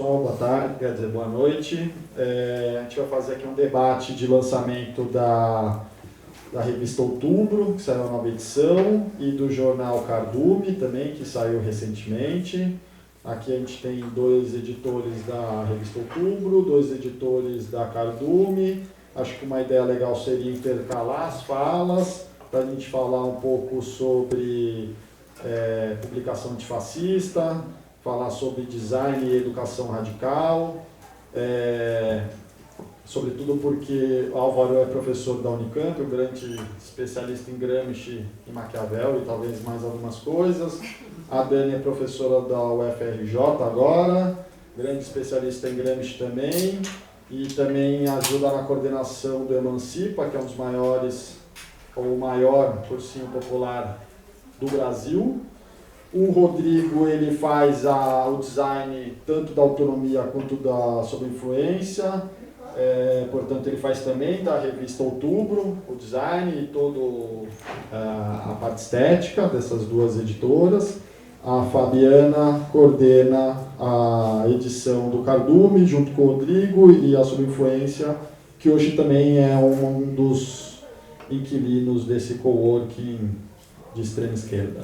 pessoal, boa tarde, quer dizer, boa noite. A gente vai fazer aqui um debate de lançamento da revista Outubro, que saiu a nova edição, e do jornal Cardume também, que saiu recentemente. Aqui a gente tem 2 editores da revista Outubro, 2 editores da Cardume. Acho que uma ideia legal seria intercalar as falas, para a gente falar um pouco sobre publicação antifascista, falar sobre design e educação radical, sobretudo porque o Álvaro é professor da Unicamp, um grande especialista em Gramsci e Maquiavel e talvez mais algumas coisas. A Dani é professora da UFRJ agora, grande especialista em Gramsci também, e também ajuda na coordenação do Emancipa, que é um dos maiores, ou o maior cursinho popular do Brasil. O Rodrigo, ele faz o design tanto da autonomia quanto da sob influência, portanto ele faz também da revista Outubro, o design e toda a parte estética dessas 2 editoras. A Fabiana coordena a edição do Cardume junto com o Rodrigo e a sob influência, que hoje também é um dos inquilinos desse coworking de extrema esquerda.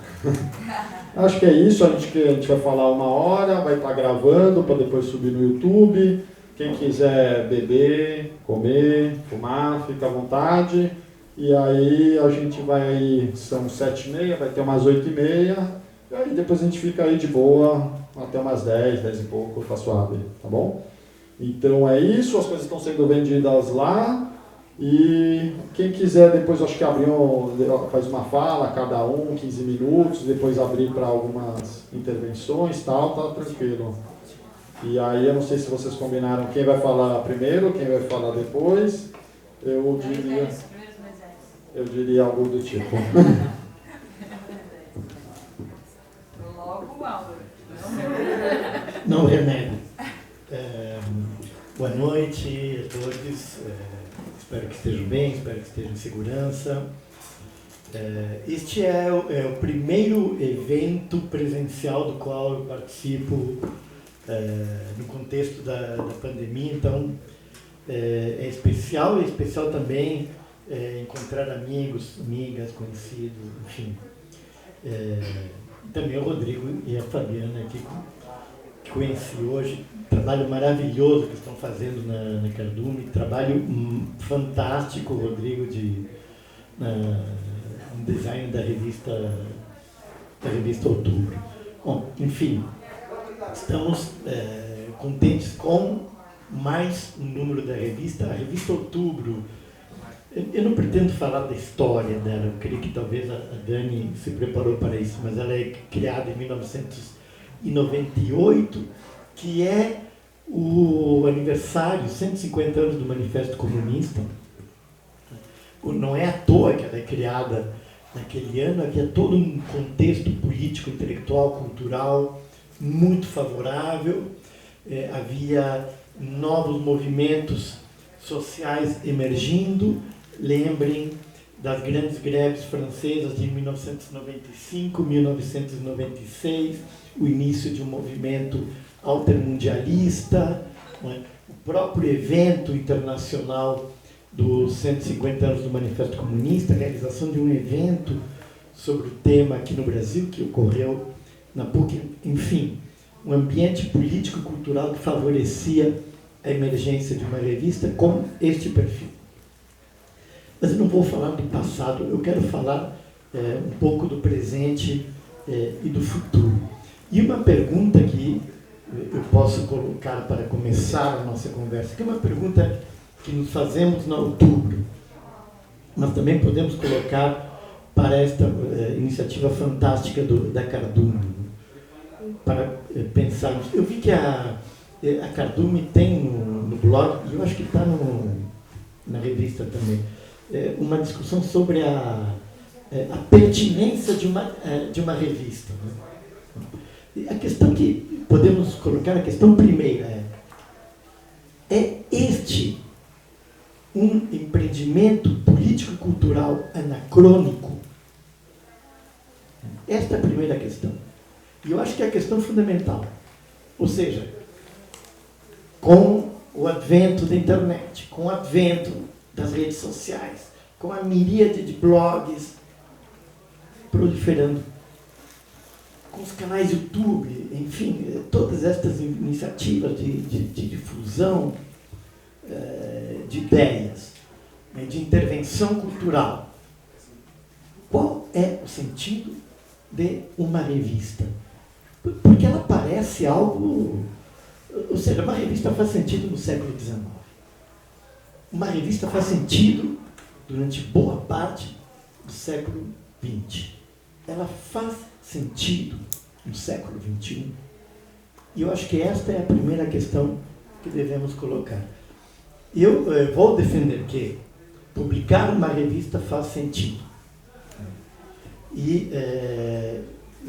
Acho que é isso, a gente vai falar 1 hora, vai estar gravando para depois subir no YouTube. Quem quiser beber, comer, fumar, fica à vontade. E aí a gente vai, são 7h30, vai ter umas 8h30, e aí depois a gente fica aí de boa até umas 10 e pouco, tá suave, tá bom? Então é isso, as coisas estão sendo vendidas lá. E quem quiser depois, acho que faz uma fala, cada 15 minutos, depois abrir para algumas intervenções, tal, tá tranquilo. E aí eu não sei se vocês combinaram quem vai falar primeiro, quem vai falar depois. Eu diria algo do tipo. Logo o Álvaro. Não remédio. Boa noite a todos. Espero que estejam bem, espero que estejam em segurança. Este é o primeiro evento presencial do qual eu participo no contexto da pandemia, então é especial também encontrar amigos, amigas, conhecidos, enfim. Também o Rodrigo e a Fabiana aqui, que conheci hoje. Trabalho maravilhoso que estão fazendo na Cardume, trabalho fantástico, Rodrigo, no design da revista Outubro. Bom, enfim, estamos contentes com mais um número da revista. A revista Outubro, eu não pretendo falar da história dela, eu creio que talvez a Dani se preparou para isso, mas ela é criada em 1998, que é o aniversário, 150 anos do Manifesto Comunista. Não é à toa que ela é criada naquele ano, havia todo um contexto político, intelectual, cultural muito favorável, havia novos movimentos sociais emergindo. Lembrem das grandes greves francesas de 1995, 1996, o início de um movimento altermundialista, o próprio evento internacional dos 150 anos do Manifesto Comunista, a realização de um evento sobre o tema aqui no Brasil, que ocorreu na PUC, enfim, um ambiente político e cultural que favorecia a emergência de uma revista com este perfil. Mas eu não vou falar do passado, eu quero falar um pouco do presente e do futuro. E uma pergunta que eu posso colocar para começar a nossa conversa, que é uma pergunta que nos fazemos na Outubro, mas também podemos colocar para esta iniciativa fantástica da Cardume, para pensarmos. Eu vi que a Cardume tem no blog, e eu acho que está na revista também, uma discussão sobre a pertinência de uma revista. Né? A questão que podemos colocar, a questão primeira é este um empreendimento político e cultural anacrônico? Esta é a primeira questão. E eu acho que é a questão fundamental. Ou seja, com o advento da internet, com o advento das redes sociais, com a miríade de blogs proliferando, com os canais YouTube, enfim, todas estas iniciativas de difusão de ideias, né, de intervenção cultural. Qual é o sentido de uma revista? Porque ela parece algo... Ou seja, uma revista faz sentido no século XIX. Uma revista faz sentido durante boa parte do século XX. Ela faz sentido no século XXI. E eu acho que esta é a primeira questão que devemos colocar. Eu vou defender que publicar uma revista faz sentido. E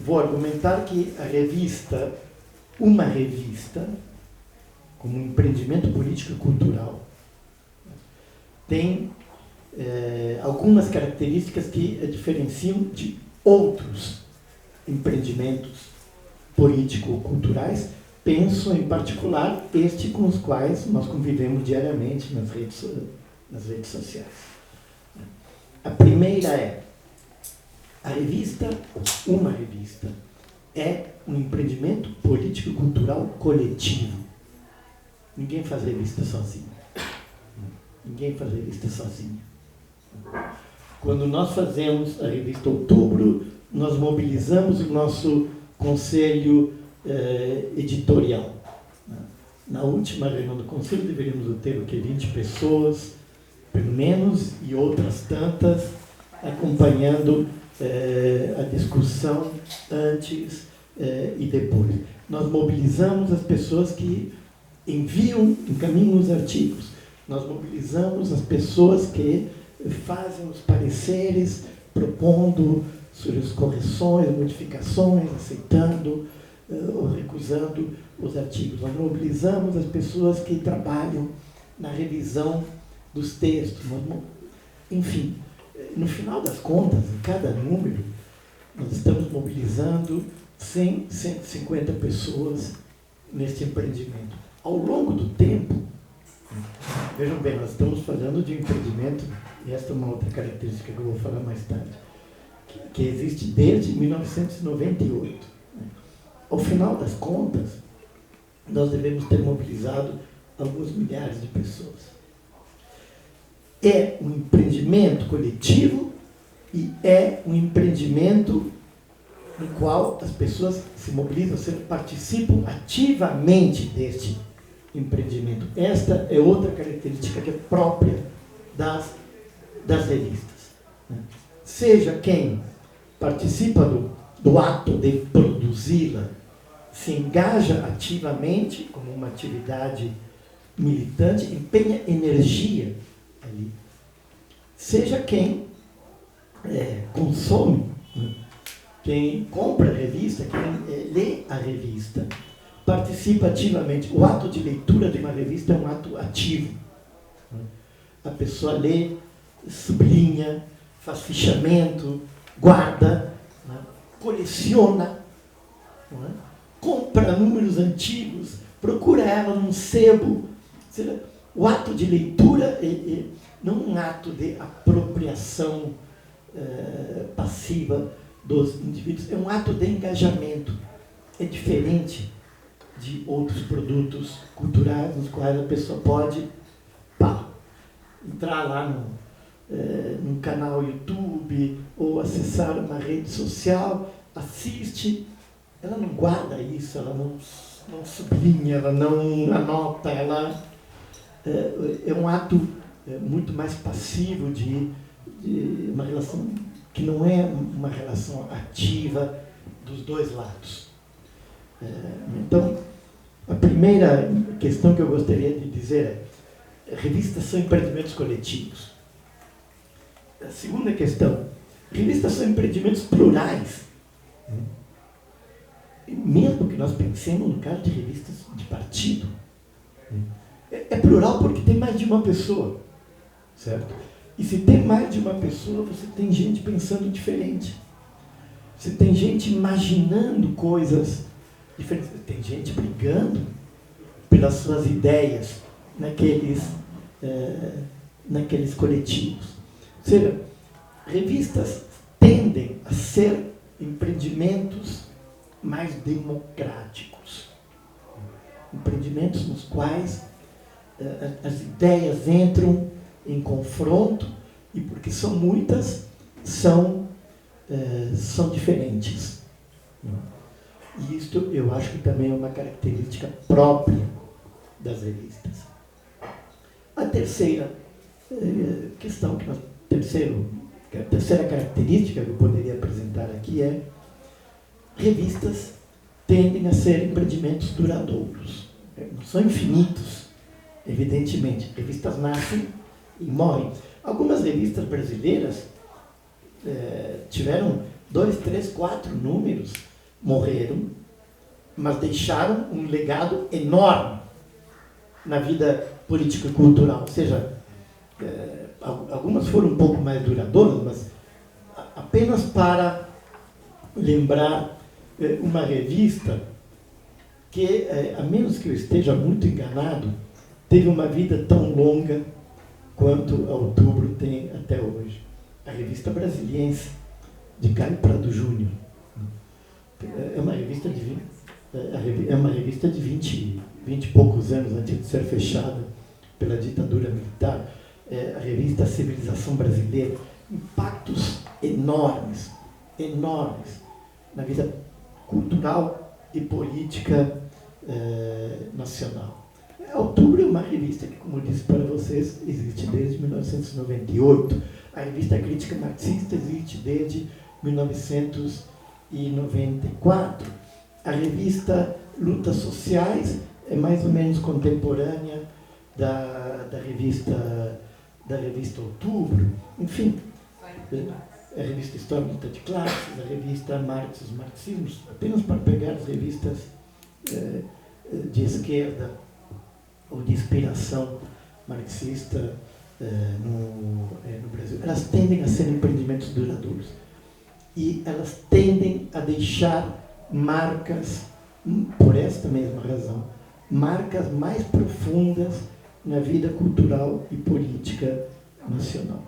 vou argumentar que a revista, uma revista, como um empreendimento político e cultural, tem algumas características que a diferenciam de outros empreendimentos político-culturais. Penso, em particular, este com os quais nós convivemos diariamente nas redes sociais. A primeira é: a revista, uma revista, é um empreendimento político-cultural coletivo. Ninguém faz revista sozinho. Ninguém faz revista sozinho. Quando nós fazemos a revista Outubro, nós mobilizamos o nosso conselho editorial. Na última reunião do conselho deveríamos ter o quê? 20 pessoas, pelo menos, e outras tantas acompanhando a discussão antes e depois. Nós mobilizamos as pessoas que encaminham os artigos. Nós mobilizamos as pessoas que fazem os pareceres, propondo suas correções, modificações, aceitando ou recusando os artigos. Nós mobilizamos as pessoas que trabalham na revisão dos textos. Enfim, no final das contas, em cada número, nós estamos mobilizando 100, 150 pessoas neste empreendimento. Ao longo do tempo, vejam bem, nós estamos falando de um empreendimento, e esta é uma outra característica que eu vou falar mais tarde, que existe desde 1998. Ao final das contas, nós devemos ter mobilizado alguns milhares de pessoas. É um empreendimento coletivo e é um empreendimento no qual as pessoas se mobilizam, participam ativamente deste empreendimento. Esta é outra característica que é própria das revistas. Seja quem participa do ato de produzi-la, se engaja ativamente como uma atividade militante, empenha energia ali. Seja quem consome, quem compra a revista, quem lê a revista, participa ativamente. O ato de leitura de uma revista é um ato ativo. A pessoa lê, sublinha, faz fichamento, guarda, coleciona, compra números antigos, procura ela num sebo. O ato de leitura é não um ato de apropriação passiva dos indivíduos, é um ato de engajamento. É diferente de outros produtos culturais nos quais a pessoa pode entrar lá no canal YouTube ou acessar uma rede social, assiste, ela não guarda isso, ela não sublinha, ela não anota, ela é um ato muito mais passivo de uma relação que não é uma relação ativa dos dois lados. Então, a primeira questão que eu gostaria de dizer é: revistas são empreendimentos coletivos. A segunda questão: revistas são empreendimentos plurais. Mesmo que nós pensemos no caso de revistas de partido, é plural porque tem mais de uma pessoa, certo? E se tem mais de uma pessoa, você tem gente pensando diferente. Você tem gente imaginando coisas diferentes. Tem gente brigando pelas suas ideias naqueles coletivos. Ou seja, revistas tendem a ser empreendimentos mais democráticos, empreendimentos nos quais as ideias entram em confronto e, porque são muitas, são diferentes. E isto eu acho que também é uma característica própria das revistas. A terceira questão, a terceira característica que eu poderia apresentar aqui é: revistas tendem a ser empreendimentos duradouros. Não são infinitos, evidentemente. Revistas nascem e morrem. Algumas revistas brasileiras tiveram 2, 3, 4 números, morreram, mas deixaram um legado enorme na vida política e cultural. Ou seja, algumas foram um pouco mais duradouras, mas apenas para lembrar uma revista que, a menos que eu esteja muito enganado, teve uma vida tão longa quanto a Outubro tem até hoje. A Revista Brasiliense, de Caio Prado Júnior. É uma revista de 20 e poucos anos antes de ser fechada pela ditadura militar. A revista Civilização Brasileira. Impactos enormes na vida cultural e política nacional. Outubro é uma revista que, como eu disse para vocês, existe desde 1998. A revista Crítica Marxista existe desde 1994. A revista Lutas Sociais é mais ou menos contemporânea da revista Outubro. Enfim, a revista História e Luta de Classes, a revista Marx e os Marxismos, apenas para pegar as revistas de esquerda ou de inspiração marxista no Brasil. Elas tendem a ser empreendimentos duradouros e elas tendem a deixar marcas, por esta mesma razão, marcas mais profundas na vida cultural e política nacional.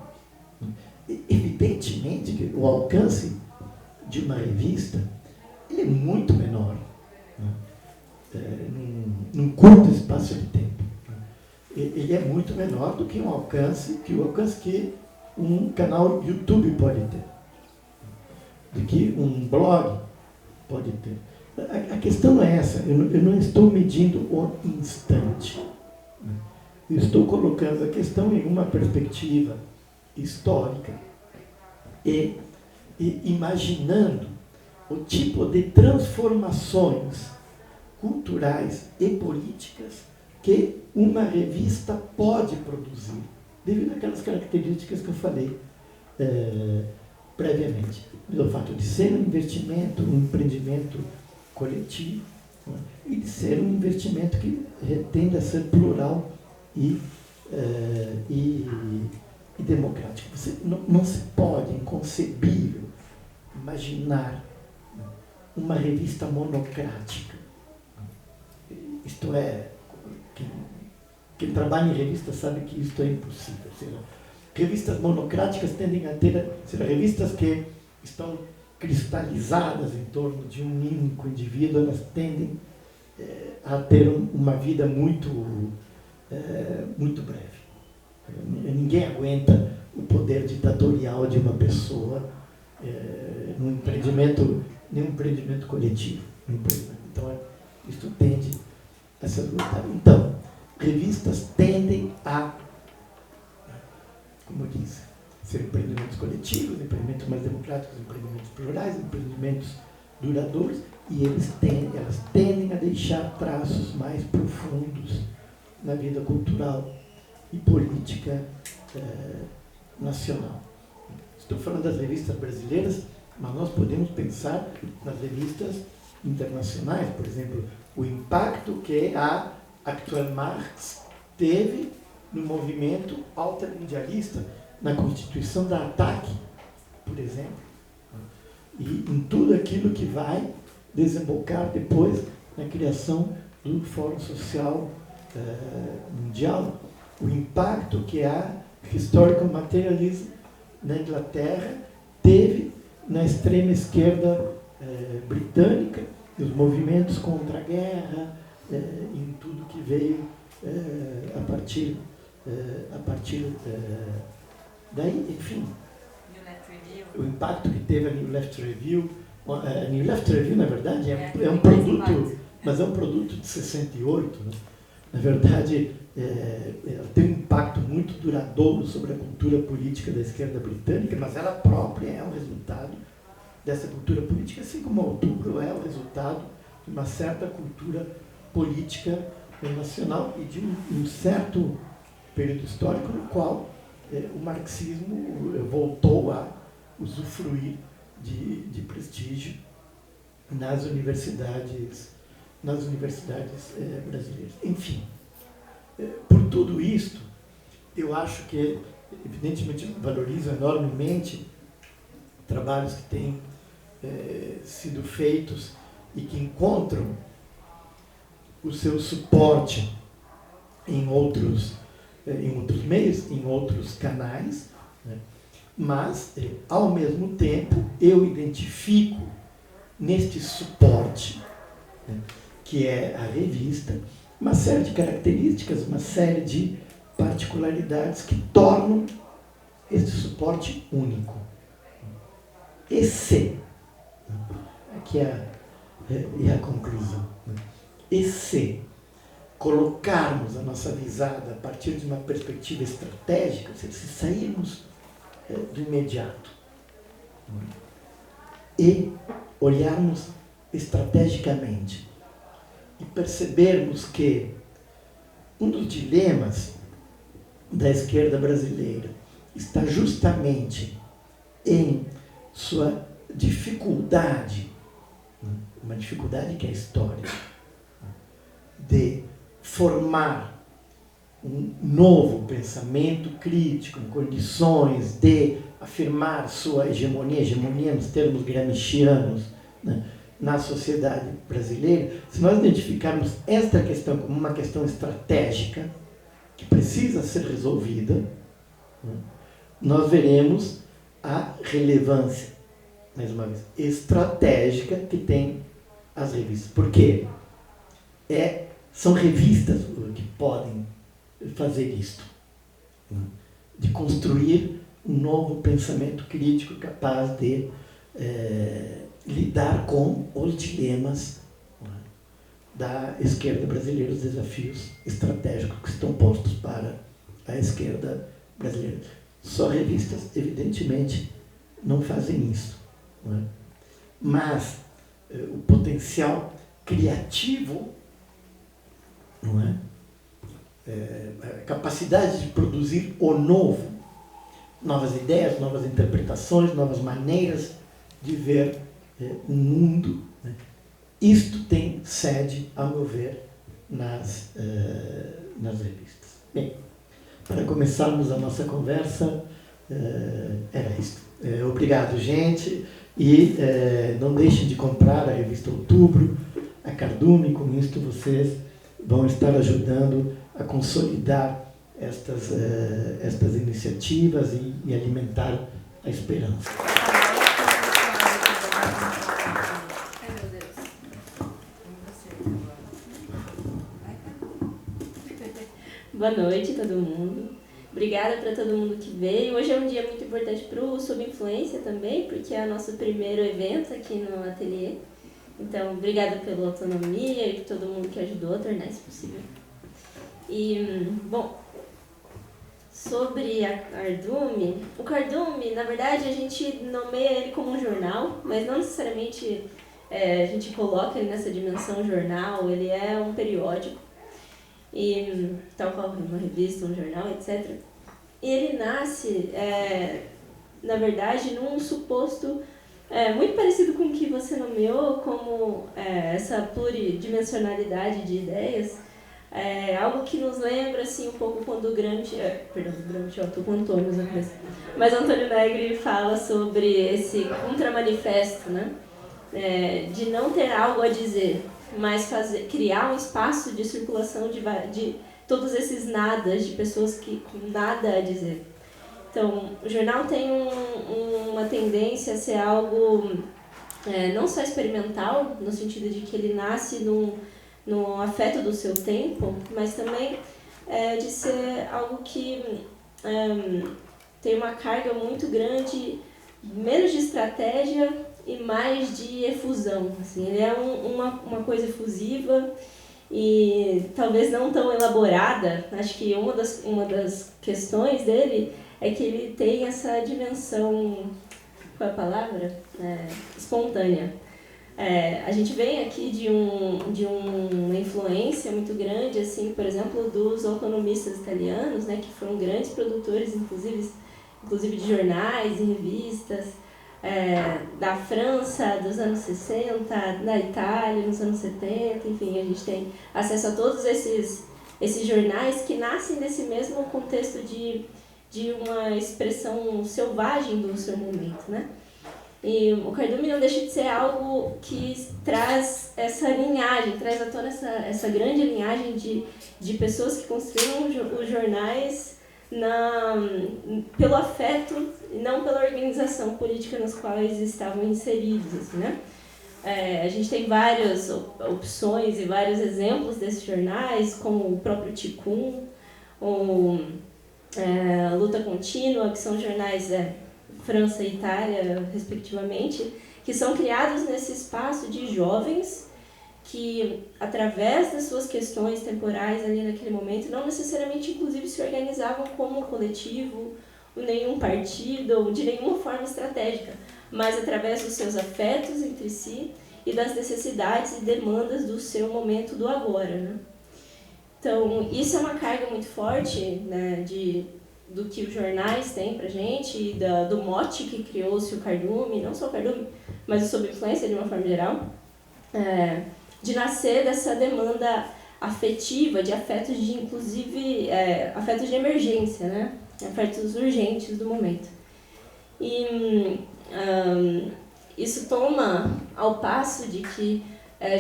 Evidentemente que o alcance de uma revista ele é muito menor, num curto espaço de tempo. Ele é muito menor do que o alcance que um canal YouTube pode ter, do que um blog pode ter. A questão não é essa, eu não estou medindo o instante. Eu estou colocando a questão em uma perspectiva histórica e imaginando o tipo de transformações culturais e políticas que uma revista pode produzir, devido àquelas características que eu falei previamente. O fato de ser um investimento, um empreendimento coletivo, e de ser um investimento que tende a ser plural e democrático. Não se pode, inconcebível, imaginar uma revista monocrática. Isto é, quem trabalha em revista sabe que isto é impossível. Ou seja, revistas monocráticas tendem a ter, revistas que estão cristalizadas em torno de um único indivíduo, elas tendem a ter uma vida muito breve. Ninguém aguenta o poder ditatorial de uma pessoa num empreendimento coletivo. Então, isso tende a ser lutar. Então, revistas tendem a, como eu disse, ser empreendimentos coletivos, empreendimentos mais democráticos, empreendimentos plurais, empreendimentos duradouros, e elas tendem a deixar traços mais profundos na vida cultural e política nacional. Estou falando das revistas brasileiras, mas nós podemos pensar nas revistas internacionais, por exemplo, o impacto que a Actuelle Marx teve no movimento altermundialista, na constituição da ATAC, por exemplo, e em tudo aquilo que vai desembocar depois na criação do Fórum Social Mundial, o impacto que a Historical Materialism na Inglaterra teve na extrema esquerda britânica, nos movimentos contra a guerra, em tudo que veio a partir daí, enfim. New Left Review. O impacto que teve a New Left Review. A New Left Review, na verdade, é um produto, mas é um produto de 68. Né? Na verdade, ela tem um impacto muito duradouro sobre a cultura política da esquerda britânica, mas ela própria é o resultado dessa cultura política, assim como a Outubro é o resultado de uma certa cultura política nacional e de um certo período histórico no qual o marxismo voltou a usufruir de prestígio nas universidades brasileiras. Enfim, por tudo isto, eu acho que, evidentemente, valorizo enormemente trabalhos que têm sido feitos e que encontram o seu suporte em outros meios, em outros canais, né? Mas, ao mesmo tempo, eu identifico neste suporte, né, que é a revista, uma série de características, uma série de particularidades que tornam este suporte único. E se, aqui é a conclusão, né? E se colocarmos a nossa visada a partir de uma perspectiva estratégica, se sairmos do imediato, né, e olharmos estrategicamente e percebermos que um dos dilemas da esquerda brasileira está justamente em sua dificuldade, uma dificuldade que é histórica, de formar um novo pensamento crítico, em condições de afirmar sua hegemonia nos termos gramscianos, né, na sociedade brasileira. Se nós identificarmos esta questão como uma questão estratégica, que precisa ser resolvida, né, nós veremos a relevância, mais uma vez, estratégica que tem as revistas. Por quê? São revistas que podem fazer isto, né, de construir um novo pensamento crítico capaz de lidar com os dilemas, né, da esquerda brasileira, os desafios estratégicos que estão postos para a esquerda brasileira. Só revistas, evidentemente, não fazem isso, né? Mas o potencial criativo, não é? A capacidade de produzir o novo, novas ideias, novas interpretações, novas maneiras de ver o mundo, né? Isto tem sede, a meu ver, nas revistas. Bem, para começarmos a nossa conversa, era isso. Obrigado, gente, e não deixem de comprar a revista Outubro, a Cardume. Com isto vocês vão estar ajudando a consolidar estas iniciativas e alimentar a esperança. Ai, meu Deus. Boa noite, todo mundo. Obrigada para todo mundo que veio. Hoje é um dia muito importante para o Sob Influência também, porque é o nosso primeiro evento aqui no ateliê. Então, obrigada pela autonomia e por todo mundo que ajudou a tornar isso possível. E, bom, sobre a Cardume, o Cardume, na verdade, a gente nomeia ele como um jornal, mas não necessariamente a gente coloca ele nessa dimensão jornal, ele é um periódico, e, tal qual uma revista, um jornal, etc. E ele nasce, na verdade, num suposto muito parecido com o que você nomeou como essa pluridimensionalidade de ideias, algo que nos lembra assim, um pouco quando o Gramsci, Gramsci, eu estou com o Antônio na cabeça, mas Antônio Negri fala sobre esse contramanifesto, né? De não ter algo a dizer. mas criar um espaço de circulação de todos esses nadas, de pessoas com nada a dizer. Então, o jornal tem uma tendência a ser algo não só experimental, no sentido de que ele nasce no afeto do seu tempo, mas também de ser algo que tem uma carga muito grande, menos de estratégia e mais de efusão. Assim, ele é uma coisa efusiva e talvez não tão elaborada. Acho que uma das questões dele é que ele tem essa dimensão, qual é a palavra? Espontânea. A gente vem aqui de uma influência muito grande, assim, por exemplo, dos autonomistas italianos, né, que foram grandes produtores, inclusive de jornais e revistas, da França dos anos 60, da Itália nos anos 70, enfim, a gente tem acesso a todos esses jornais que nascem desse mesmo contexto de uma expressão selvagem do seu momento, né? E o cardume não deixa de ser algo que traz essa linhagem, traz à tona essa grande linhagem de pessoas que construíram os jornais pelo afeto e não pela organização política nas quais estavam inseridos, assim, né? A gente tem várias opções e vários exemplos desses jornais, como o próprio Ticum, Luta Contínua, que são jornais França e Itália, respectivamente, que são criados nesse espaço de jovens que, através das suas questões temporais ali naquele momento, não necessariamente, inclusive, se organizavam como coletivo, nenhum partido ou de nenhuma forma estratégica, mas através dos seus afetos entre si e das necessidades e demandas do seu momento do agora, né? Então, isso é uma carga muito forte, né, do que os jornais têm pra gente e do mote que criou-se o cardume, não só o cardume, mas o Sob Influência de uma forma geral, de nascer dessa demanda afetiva, de afetos de, inclusive, afetos de emergência, né? Afetos urgentes do momento. E isso toma ao passo de que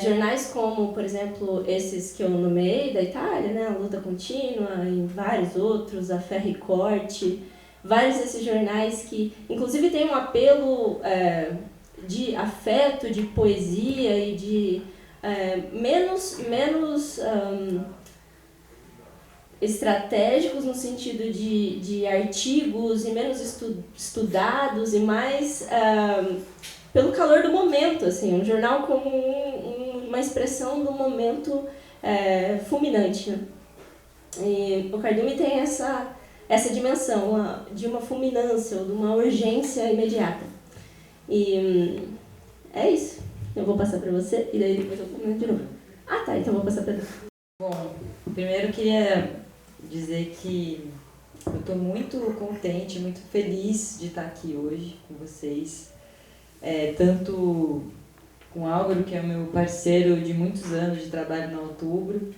jornais como, por exemplo, esses que eu nomeei da Itália, né, a Luta Contínua e vários outros, a Ferro e Corte, vários desses jornais que, inclusive, têm um apelo de afeto, de poesia e de menos estratégicos no sentido de artigos e menos estudados e mais pelo calor do momento, assim, um jornal como uma expressão do momento fulminante, né? E o cardume tem essa dimensão de uma fulminância ou de uma urgência imediata. E é isso. Eu vou passar para você e daí depois eu comento de novo. Ah, tá, então eu vou passar para você. Bom, primeiro eu queria dizer que eu estou muito contente, muito feliz de estar aqui hoje com vocês. Tanto com Álvaro, que é o meu parceiro de muitos anos de trabalho na Outubro,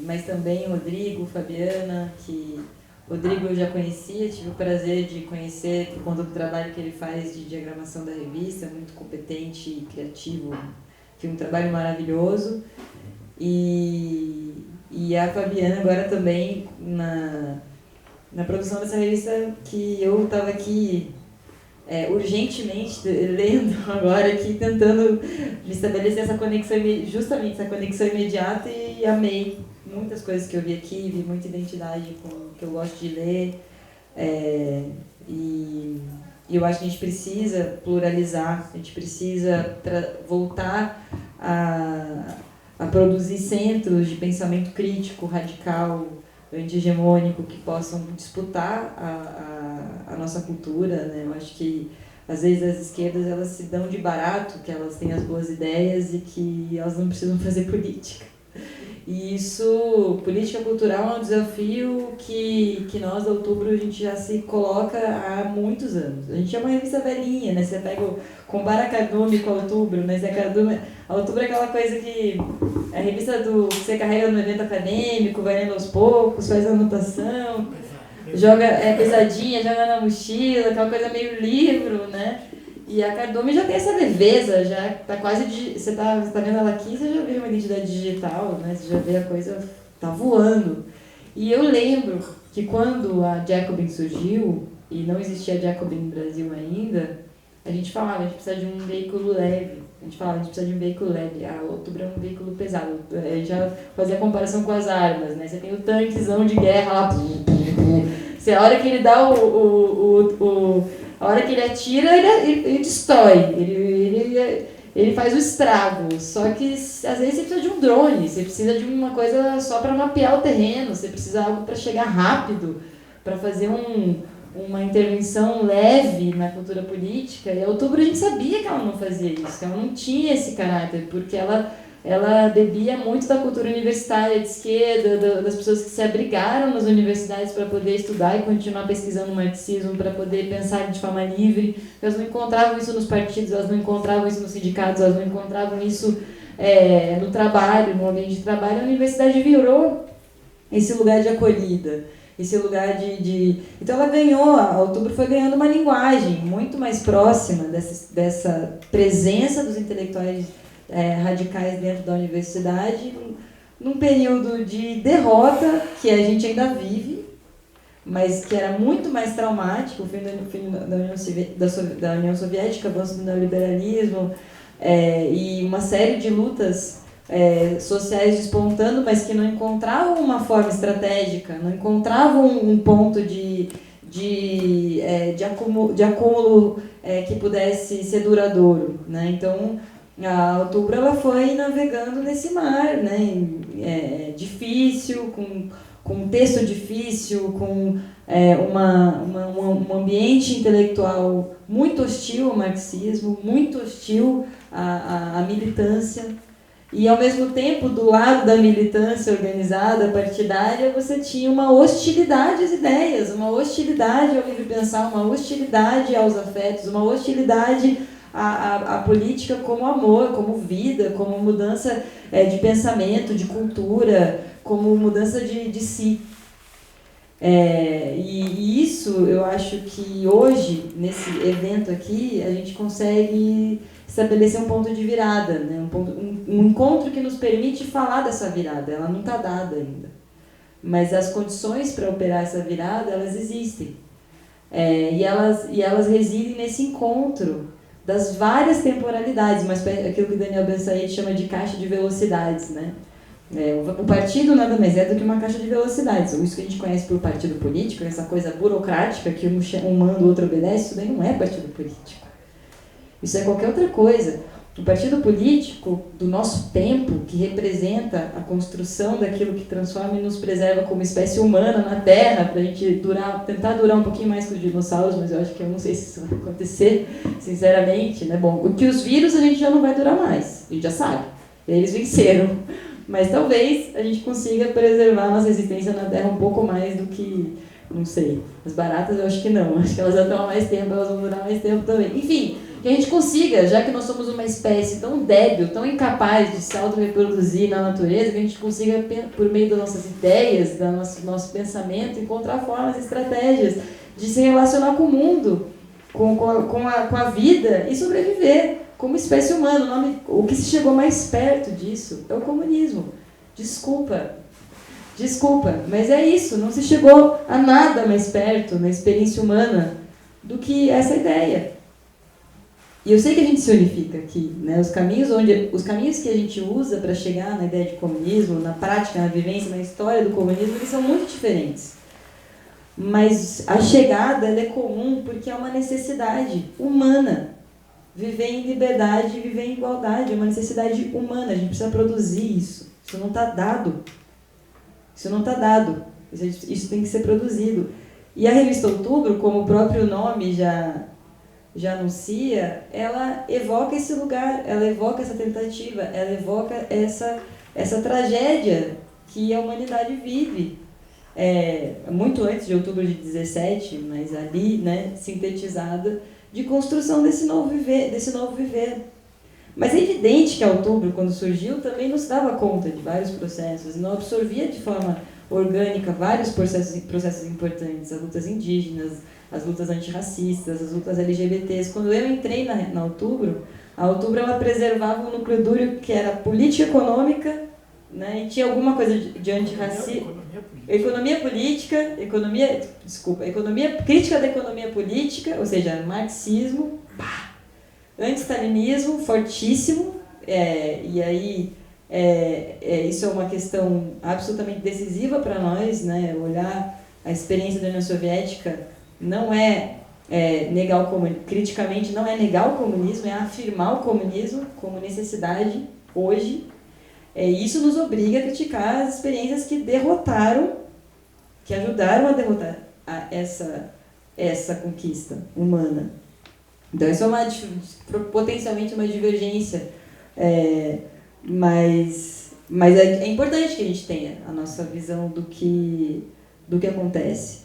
mas também Rodrigo, Fabiana, que Rodrigo eu já conhecia, tive o prazer de conhecer por conta do trabalho que ele faz de diagramação da revista, muito competente e criativo, que é um trabalho maravilhoso. E a Fabiana agora também na produção dessa revista, que eu estava aqui urgentemente lendo agora aqui, tentando me estabelecer essa conexão, justamente essa conexão imediata, e amei muitas coisas que eu vi aqui, vi muita identidade com o que eu gosto de ler, e eu acho que a gente precisa pluralizar, a gente precisa voltar a produzir centros de pensamento crítico, radical, anti-hegemônico, que possam disputar a nossa cultura, né? Eu acho que às vezes as esquerdas elas se dão de barato, que elas têm as boas ideias e que elas não precisam fazer política. E isso, política cultural é um desafio que nós, da Outubro, a gente já se coloca há muitos anos. A gente é uma revista velhinha, né? Você compara a Cardume com a Outubro, mas a Outubro é aquela coisa que é a revista que você carrega no evento acadêmico, vai lendo aos poucos, faz anotação, joga pesadinha, joga na mochila, aquela coisa meio livro, né? E a Cardume já tem essa leveza, já tá quase... Você tá vendo ela aqui, você já vê uma identidade digital, né? Você já vê a coisa tá voando. E eu lembro que quando a Jacobin surgiu, e não existia Jacobin no Brasil ainda, a gente falava, a gente precisa de um veículo leve. A gente falava, a gente precisa de um veículo leve. A Outubro é um veículo pesado. A gente já fazia comparação com as armas, né? Você tem o tanquezão de guerra lá. A hora que ele dá a hora que ele atira, ele destrói. Ele faz o estrago. Só que às vezes você precisa de um drone, você precisa de uma coisa só para mapear o terreno, você precisa de algo para chegar rápido, para fazer uma intervenção leve na cultura política. E a Outubro a gente sabia que ela não fazia isso, que ela não tinha esse caráter, porque ela bebia muito da cultura universitária de esquerda, das pessoas que se abrigaram nas universidades para poder estudar e continuar pesquisando marxismo, para poder pensar de forma livre. Elas não encontravam isso nos partidos, elas não encontravam isso nos sindicatos, elas não encontravam isso no trabalho, no ambiente de trabalho. A universidade virou esse lugar de acolhida, esse lugar de... Então ela ganhou, a Outubro foi ganhando uma linguagem muito mais próxima dessa presença dos intelectuais radicais dentro da universidade, num período de derrota que a gente ainda vive, mas que era muito mais traumático, o fim da União Soviética, o avanço do neoliberalismo, e uma série de lutas sociais despontando, mas que não encontravam uma forma estratégica, não encontravam um ponto de acúmulo que pudesse ser duradouro, né? Então, a Outubro ela foi navegando nesse mar, né? Difícil, com um texto difícil, com um ambiente intelectual muito hostil ao marxismo, muito hostil à militância. E, ao mesmo tempo, do lado da militância organizada, partidária, você tinha uma hostilidade às ideias, uma hostilidade ao livre pensar, uma hostilidade aos afetos, uma hostilidade à política como amor, como vida, como mudança de pensamento, de cultura, como mudança de si. E isso, eu acho que hoje, nesse evento aqui, a gente consegue estabelecer um ponto de virada, né? Um encontro que nos permite falar dessa virada. Ela não está dada ainda, mas as condições para operar essa virada, elas existem. E elas residem nesse encontro das várias temporalidades, mas aquilo que Daniel Ben-Said chama de caixa de velocidades, né? O partido nada mais é do que uma caixa de velocidades. Isso que a gente conhece por partido político, essa coisa burocrática que um manda, o outro obedece, isso daí não é partido político. Isso é qualquer outra coisa. O partido político do nosso tempo, que representa a construção daquilo que transforma e nos preserva como espécie humana na Terra, para a gente tentar durar um pouquinho mais que os dinossauros, mas eu acho que eu não sei se isso vai acontecer, sinceramente, né? Bom, o que os vírus a gente já não vai durar mais, a gente já sabe, eles venceram. Mas talvez a gente consiga preservar a nossa existência na Terra um pouco mais do que, não sei, as baratas eu acho que não, acho que elas já estão há mais tempo, elas vão durar mais tempo também. Enfim, que a gente consiga, já que nós somos uma espécie tão débil, tão incapaz de se auto-reproduzir na natureza, que a gente consiga, por meio das nossas ideias, do nosso pensamento, encontrar formas, estratégias de se relacionar com o mundo, com a vida e sobreviver como espécie humana. O que se chegou mais perto disso é o comunismo. Desculpa, mas é isso, não se chegou a nada mais perto na experiência humana do que essa ideia. E eu sei que a gente se unifica aqui, né? Os caminhos que a gente usa para chegar na ideia de comunismo, na prática, na vivência, na história do comunismo, eles são muito diferentes. Mas a chegada ela é comum porque é uma necessidade humana. Viver em liberdade, viver em igualdade, é uma necessidade humana, a gente precisa produzir isso. Isso não está dado. Isso tem que ser produzido. E a revista Outubro, como o próprio nome já anuncia, ela evoca esse lugar, ela evoca essa tentativa, ela evoca essa tragédia que a humanidade vive. Muito antes de outubro de 17, mas ali, né, sintetizada, de construção desse novo viver. Mas é evidente que a Outubro, quando surgiu, também não se dava conta de vários processos, não absorvia de forma orgânica vários processos importantes, as lutas indígenas, as lutas antirracistas, as lutas LGBTs. Quando eu entrei na Outubro, a Outubro ela preservava um núcleo duro que era política econômica, né, e tinha alguma coisa de antirracismo. Economia crítica da economia política, ou seja, marxismo, anti-stalinismo fortíssimo, e aí isso é uma questão absolutamente decisiva para nós, né, olhar a experiência da União Soviética não é negar o comunismo, criticamente não é negar o comunismo, é afirmar o comunismo como necessidade hoje. Isso nos obriga a criticar as experiências que derrotaram, que ajudaram a derrotar essa conquista humana. Então, isso é potencialmente uma divergência, mas é importante que a gente tenha a nossa visão do que acontece.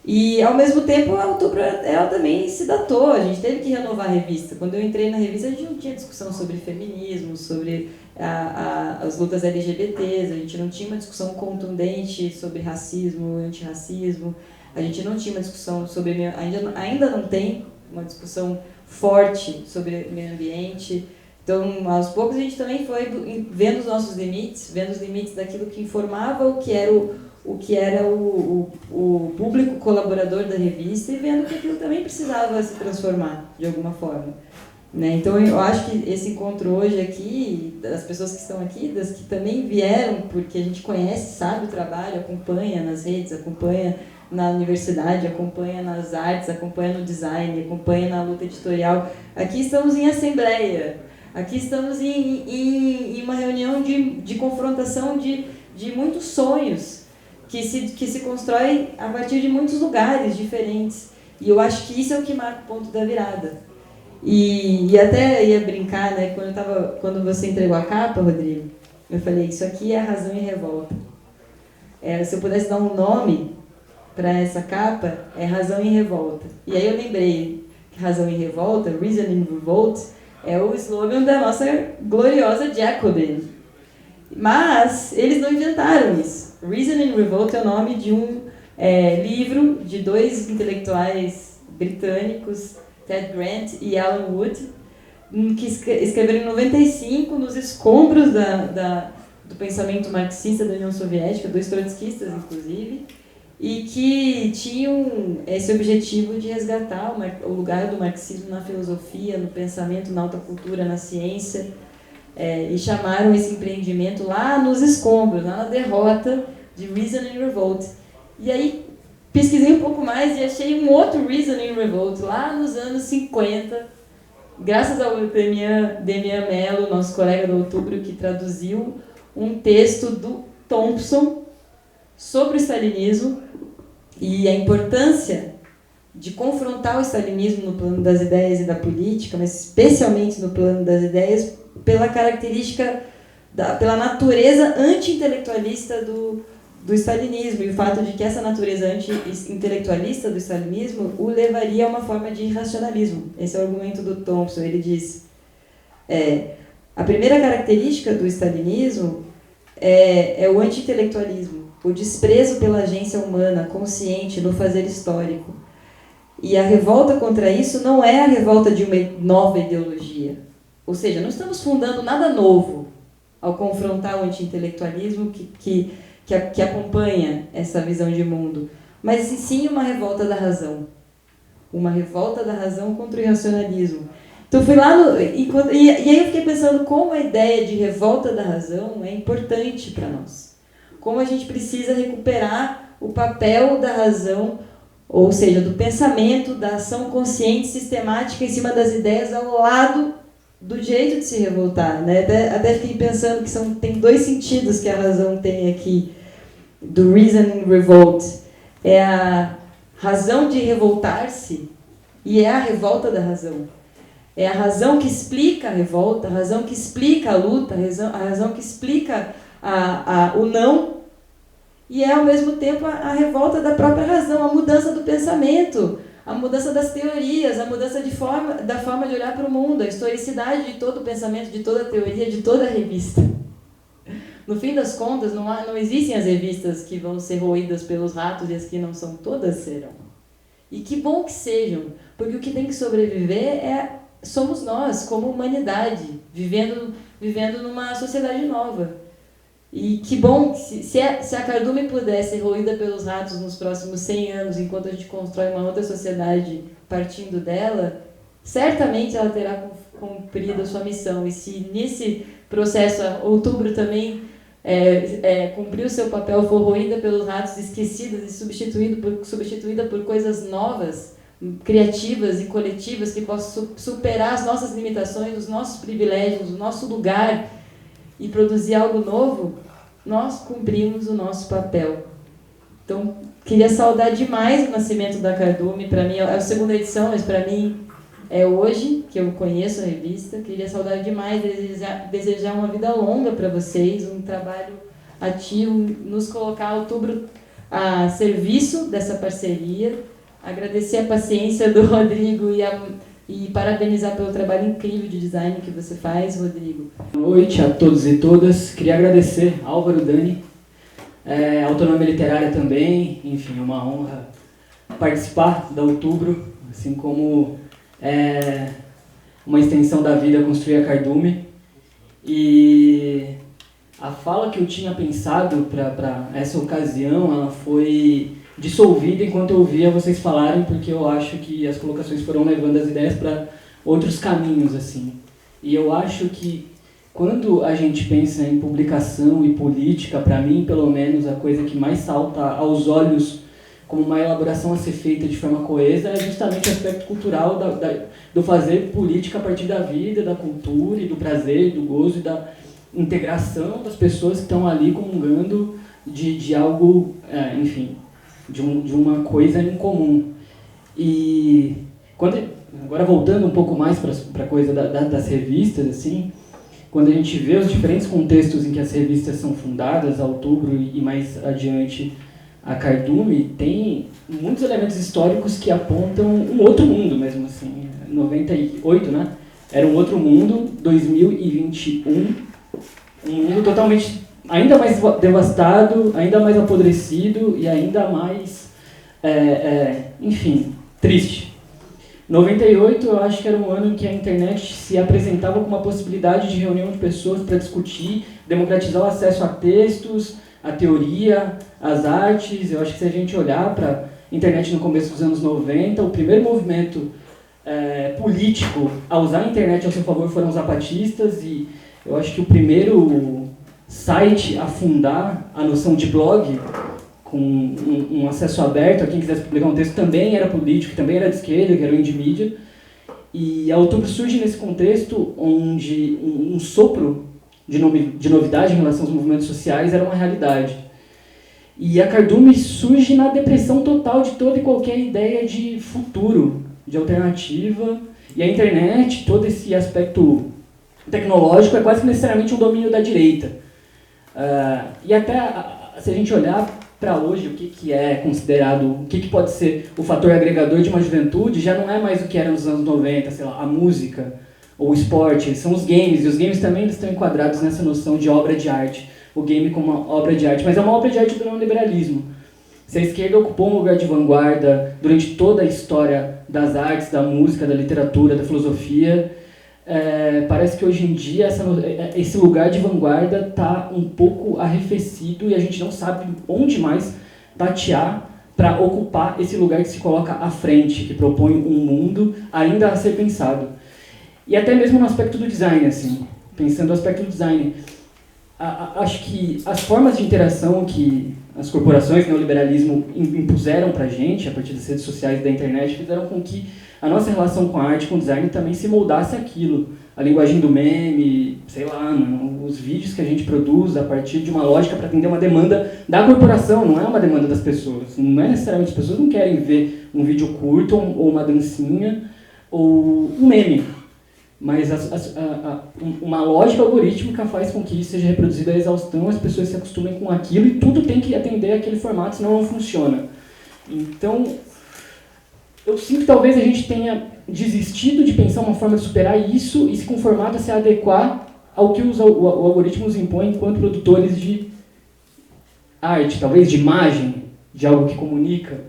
E, ao mesmo tempo, a Outubro ela também se datou, a gente teve que renovar a revista. Quando eu entrei na revista, a gente não tinha discussão sobre feminismo, sobre as lutas LGBTs, a gente não tinha uma discussão contundente sobre racismo, antirracismo, a gente não tinha uma discussão sobre... Ainda não tem uma discussão forte sobre meio ambiente. Então, aos poucos, a gente também foi vendo os nossos limites, vendo os limites daquilo que informava o que era o público colaborador da revista e vendo que aquilo também precisava se transformar de alguma forma, né? Então eu acho que esse encontro hoje aqui, das pessoas que estão aqui, das que também vieram porque a gente conhece, sabe o trabalho, acompanha nas redes, acompanha na universidade, acompanha nas artes, acompanha no design, acompanha na luta editorial. Aqui estamos em assembleia, aqui estamos em uma reunião de confrontação de muitos sonhos, que se constrói a partir de muitos lugares diferentes. E eu acho que isso é o que marca o ponto da virada. E até ia brincar, né, quando você entregou a capa, Rodrigo, eu falei, isso aqui é Razão e Revolta. Se eu pudesse dar um nome para essa capa, é Razão e Revolta. E aí eu lembrei que Razão e Revolta, Reason and Revolt, é o slogan da nossa gloriosa Jacobin. Mas eles não inventaram isso. Reason and Revolt é o nome de um livro de dois intelectuais britânicos, Ted Grant e Alan Wood, que escreveram em 95 nos escombros do pensamento marxista da União Soviética, dois trotskistas, inclusive, e que tinham esse objetivo de resgatar o lugar do marxismo na filosofia, no pensamento, na alta cultura, na ciência, e chamaram esse empreendimento lá nos escombros, lá na derrota de Reason and Revolt. E aí pesquisei um pouco mais e achei um outro Reason and Revolt lá nos anos 50, graças ao Demian Mello, nosso colega do Outubro, que traduziu um texto do Thompson sobre o stalinismo e a importância de confrontar o stalinismo no plano das ideias e da política, mas especialmente no plano das ideias, pela característica, pela natureza anti-intelectualista do stalinismo e o fato de que essa natureza anti-intelectualista do stalinismo o levaria a uma forma de irracionalismo. Esse é o argumento do Thompson. Ele diz, a primeira característica do stalinismo é o anti-intelectualismo, o desprezo pela agência humana, consciente, no fazer histórico. E a revolta contra isso não é a revolta de uma nova ideologia. Ou seja, não estamos fundando nada novo ao confrontar o anti-intelectualismo que acompanha essa visão de mundo, mas sim uma revolta da razão. Uma revolta da razão contra o irracionalismo. Então fui lá e aí eu fiquei pensando como a ideia de revolta da razão é importante para nós. Como a gente precisa recuperar o papel da razão, ou seja, do pensamento, da ação consciente, sistemática em cima das ideias ao lado do direito de se revoltar, né? Até fiquei pensando que tem dois sentidos que a razão tem aqui, do Reason and Revolt. É a razão de revoltar-se e é a revolta da razão. É a razão que explica a revolta, a razão que explica a luta, a razão que explica o não, e é ao mesmo tempo a revolta da própria razão, a mudança do pensamento, a mudança das teorias, a mudança da forma de olhar para o mundo, a historicidade de todo o pensamento, de toda a teoria, de toda a revista. No fim das contas, não existem as revistas que vão ser roídas pelos ratos e as que não são, todas serão. E que bom que sejam, porque o que tem que sobreviver somos nós, como humanidade, vivendo numa sociedade nova. E que bom, se a cardume pudesse ser roída pelos ratos nos próximos 100 anos, enquanto a gente constrói uma outra sociedade partindo dela, certamente ela terá cumprido a sua missão. E se nesse processo, outubro também cumprir o seu papel, for roída pelos ratos, esquecida e substituída por coisas novas, criativas e coletivas, que possam superar as nossas limitações, os nossos privilégios, o nosso lugar, e produzir algo novo, nós cumprimos o nosso papel. Então, queria saudar demais o nascimento da Cardume. Para mim, é a segunda edição, mas para mim é hoje que eu conheço a revista. Queria saudar demais, desejar uma vida longa para vocês, um trabalho ativo, nos colocar outubro a serviço dessa parceria. Agradecer a paciência do Rodrigo e parabenizar pelo trabalho incrível de design que você faz, Rodrigo. Boa noite a todos e todas. Queria agradecer Álvaro, Dani, Autonomia Literária também. Enfim, é uma honra participar da Outubro, assim como uma extensão da vida construir a Cardume. E a fala que eu tinha pensado para essa ocasião, ela foi dissolvida enquanto eu ouvia vocês falarem, porque eu acho que as colocações foram levando as ideias para outros caminhos, assim. E eu acho que quando a gente pensa em publicação e política, para mim, pelo menos, a coisa que mais salta aos olhos como uma elaboração a ser feita de forma coesa é justamente o aspecto cultural do fazer política a partir da vida, da cultura e do prazer, do gozo e da integração das pessoas que estão ali comungando de algo, enfim, de uma coisa em comum. E agora voltando um pouco mais para a coisa das revistas, assim, quando a gente vê os diferentes contextos em que as revistas são fundadas, a Outubro e mais adiante a Cardume, tem muitos elementos históricos que apontam um outro mundo mesmo, assim. 98, né? Era um outro mundo, 2021, um mundo totalmente ainda mais devastado, ainda mais apodrecido e ainda mais, enfim, triste. 98, eu acho que era um ano em que a internet se apresentava como uma possibilidade de reunião de pessoas para discutir, democratizar o acesso a textos, a teoria, as artes. Eu acho que se a gente olhar para a internet no começo dos anos 90, o primeiro movimento político a usar a internet ao seu favor foram os zapatistas, e eu acho que o primeiro site a fundar a noção de blog, com um acesso aberto a quem quisesse publicar um texto, também era político, também era de esquerda, que era o Indie Media. E a Outubro surge nesse contexto onde um sopro de novidade em relação aos movimentos sociais era uma realidade. E a Cardume surge na depressão total de toda e qualquer ideia de futuro, de alternativa. E a internet, todo esse aspecto tecnológico, é quase que necessariamente um domínio da direita. E até, se a gente olhar para hoje, o que é considerado, o que pode ser o fator agregador de uma juventude, já não é mais o que era nos anos 90, sei lá, a música ou o esporte, são os games, e os games também estão enquadrados nessa noção de obra de arte, o game como uma obra de arte, mas é uma obra de arte do neoliberalismo. Se a esquerda ocupou um lugar de vanguarda durante toda a história das artes, da música, da literatura, da filosofia, parece que hoje em dia esse lugar de vanguarda está um pouco arrefecido e a gente não sabe onde mais tatear para ocupar esse lugar que se coloca à frente, que propõe um mundo ainda a ser pensado. E até mesmo no aspecto do design, assim, pensando no aspecto do design, acho que as formas de interação que as corporações e o neoliberalismo impuseram para a gente, a partir das redes sociais e da internet, fizeram com que a nossa relação com a arte, com o design, também se moldasse aquilo. A linguagem do meme, sei lá, os vídeos que a gente produz a partir de uma lógica para atender uma demanda da corporação, não é uma demanda das pessoas. Não é necessariamente, as pessoas não querem ver um vídeo curto ou uma dancinha ou um meme. Mas uma lógica algorítmica faz com que isso seja reproduzido à exaustão, as pessoas se acostumem com aquilo e tudo tem que atender aquele formato, senão não funciona. Então, eu sinto que talvez a gente tenha desistido de pensar uma forma de superar isso e se conformado a se adequar ao que o algoritmo nos impõe enquanto produtores de arte, talvez de imagem, de algo que comunica.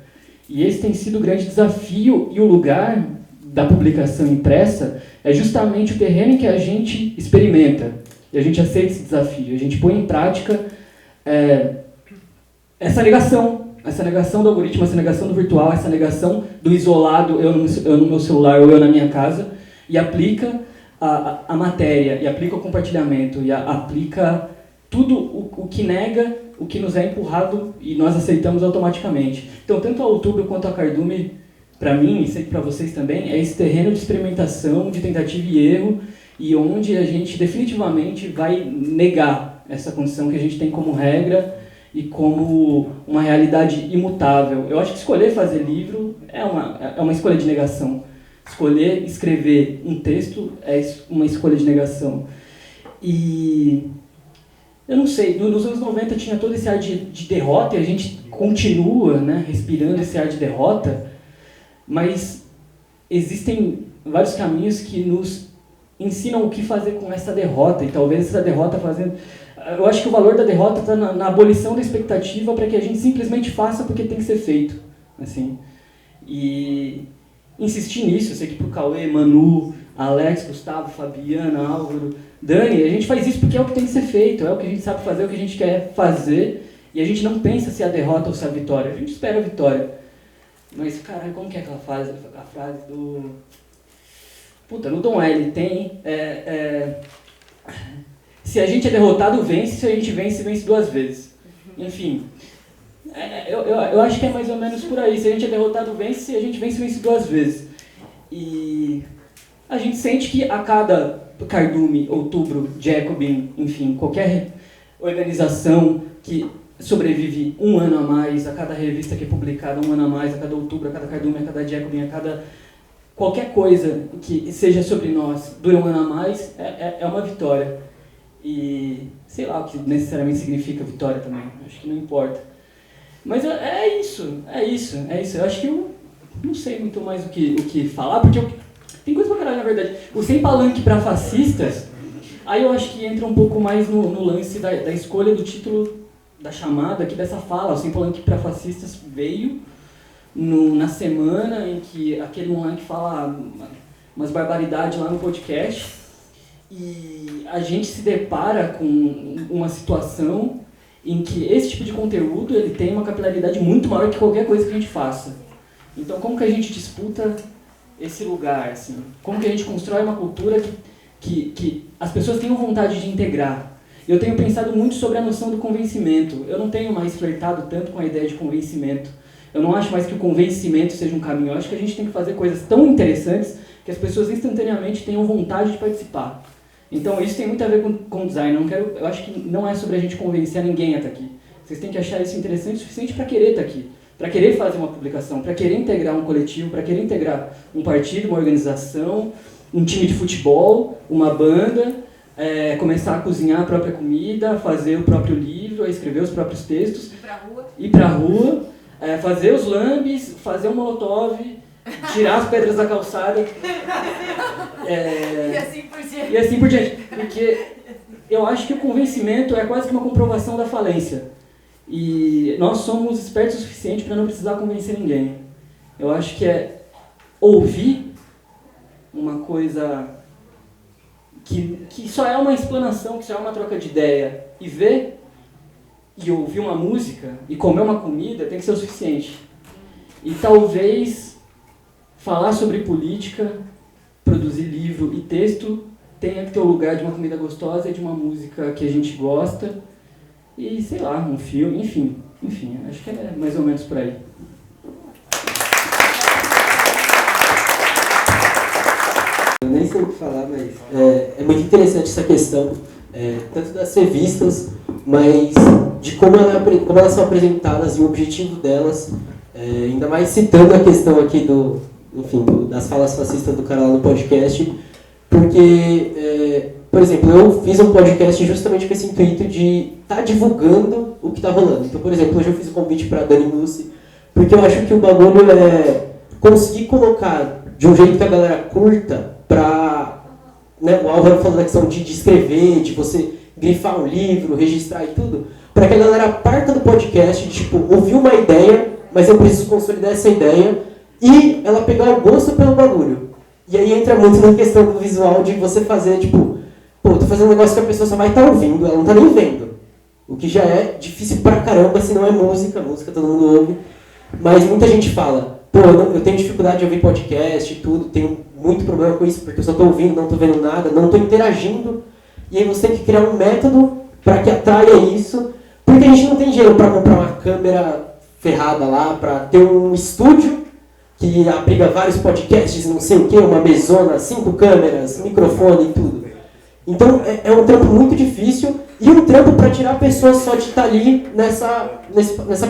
E esse tem sido o grande desafio, e o lugar da publicação impressa é justamente o terreno em que a gente experimenta, e a gente aceita esse desafio, a gente põe em prática essa negação do algoritmo, essa negação do virtual, essa negação do isolado, eu no meu celular ou eu na minha casa, e aplica a matéria, e aplica o compartilhamento, e aplica tudo o que nega, o que nos é empurrado e nós aceitamos automaticamente. Então, tanto a Outubro quanto a Cardume, para mim, e sei que para vocês também, é esse terreno de experimentação, de tentativa e erro, e onde a gente definitivamente vai negar essa condição que a gente tem como regra e como uma realidade imutável. Eu acho que escolher fazer livro é uma escolha de negação. Escolher escrever um texto é uma escolha de negação. E eu não sei, nos anos 90 tinha todo esse ar de derrota e a gente continua, né, respirando esse ar de derrota, mas existem vários caminhos que nos ensinam o que fazer com essa derrota, e talvez essa derrota fazendo... Eu acho que o valor da derrota está na abolição da expectativa para que a gente simplesmente faça porque tem que ser feito. Assim. E insistir nisso, eu sei que para o Cauê, Manu, Alex, Gustavo, Fabiana, Álvaro, Dani, a gente faz isso porque é o que tem que ser feito, é o que a gente sabe fazer, é o que a gente quer fazer, e a gente não pensa se é a derrota ou se é a vitória, a gente espera a vitória. Mas, caralho, como que é aquela frase do... Puta, no Dom L tem... Se a gente é derrotado, vence. Se a gente vence, vence 2 vezes. Enfim, eu acho que é mais ou menos por aí. Se a gente é derrotado, vence. Se a gente vence, vence 2 vezes. E a gente sente que a cada Cardume, Outubro, Jacobin, enfim, qualquer organização que sobrevive 1 ano a mais, a cada revista que é publicada 1 ano a mais, a cada Outubro, a cada Cardume, a cada Jacobin, a cada... Qualquer coisa que seja sobre nós dura 1 ano a mais, é uma vitória. E sei lá o que necessariamente significa vitória também, acho que não importa. Mas é isso. Eu acho que eu não sei muito mais o que falar, porque tem coisa pra caralho, na verdade. O Sem Palanque pra Fascistas, aí eu acho que entra um pouco mais no lance da escolha do título da chamada aqui dessa fala. O Sem Palanque pra Fascistas veio na semana em que aquele moleque fala umas barbaridades lá no podcast. E a gente se depara com uma situação em que esse tipo de conteúdo ele tem uma capilaridade muito maior que qualquer coisa que a gente faça. Então, como que a gente disputa esse lugar? Assim? Como que a gente constrói uma cultura que as pessoas tenham vontade de integrar? Eu tenho pensado muito sobre a noção do convencimento. Eu não tenho mais flertado tanto com a ideia de convencimento. Eu não acho mais que o convencimento seja um caminho. Eu acho que a gente tem que fazer coisas tão interessantes que as pessoas instantaneamente tenham vontade de participar. Então isso tem muito a ver com design. Eu acho que não é sobre a gente convencer ninguém a estar aqui. Vocês têm que achar isso interessante o suficiente para querer estar aqui, para querer fazer uma publicação, para querer integrar um coletivo, para querer integrar um partido, uma organização, um time de futebol, uma banda, começar a cozinhar a própria comida, fazer o próprio livro, escrever os próprios textos, ir para a rua, fazer os lambes, fazer um molotov, tirar as pedras da calçada. E assim por diante. E assim por diante. Porque eu acho que o convencimento é quase que uma comprovação da falência. E nós somos espertos o suficiente para não precisar convencer ninguém. Eu acho que é ouvir uma coisa que só é uma explanação, que só é uma troca de ideia, e ver e ouvir uma música e comer uma comida tem que ser o suficiente. E talvez falar sobre política, produzir livro e texto tenha que ter o lugar de uma comida gostosa e de uma música que a gente gosta e, sei lá, um filme, enfim, acho que é mais ou menos por aí. Eu nem sei o que falar, mas é muito interessante essa questão, tanto das revistas, mas de como elas são apresentadas e o objetivo delas, ainda mais citando a questão aqui das falas fascistas do cara lá no podcast, porque, por exemplo, eu fiz um podcast justamente com esse intuito de estar divulgando o que está rolando. Então, por exemplo, hoje eu fiz um convite para a Dani Mussi, porque eu acho que o bagulho é conseguir colocar de um jeito que a galera curta para, né, o Álvaro falou da questão de escrever, de você grifar um livro, registrar e tudo, para que a galera parta do podcast, tipo, ouvir uma ideia, mas eu preciso consolidar essa ideia e ela pegar o gosto pelo bagulho. E aí entra muito na questão do visual, de você fazer, tipo, pô, tô fazendo um negócio que a pessoa só vai estar ouvindo, ela não tá nem vendo. O que já é difícil pra caramba, se não é música todo mundo ouve. Mas muita gente fala, pô, eu tenho dificuldade de ouvir podcast e tudo, tenho muito problema com isso, porque eu só tô ouvindo, não tô vendo nada, não tô interagindo. E aí você tem que criar um método para que atraia isso, porque a gente não tem dinheiro para comprar uma câmera ferrada lá, para ter um estúdio que abriga vários podcasts, não sei o que, uma mesona, 5 câmeras, microfone e tudo. Então é um trampo muito difícil e um trampo para tirar a pessoa só de estar ali nessa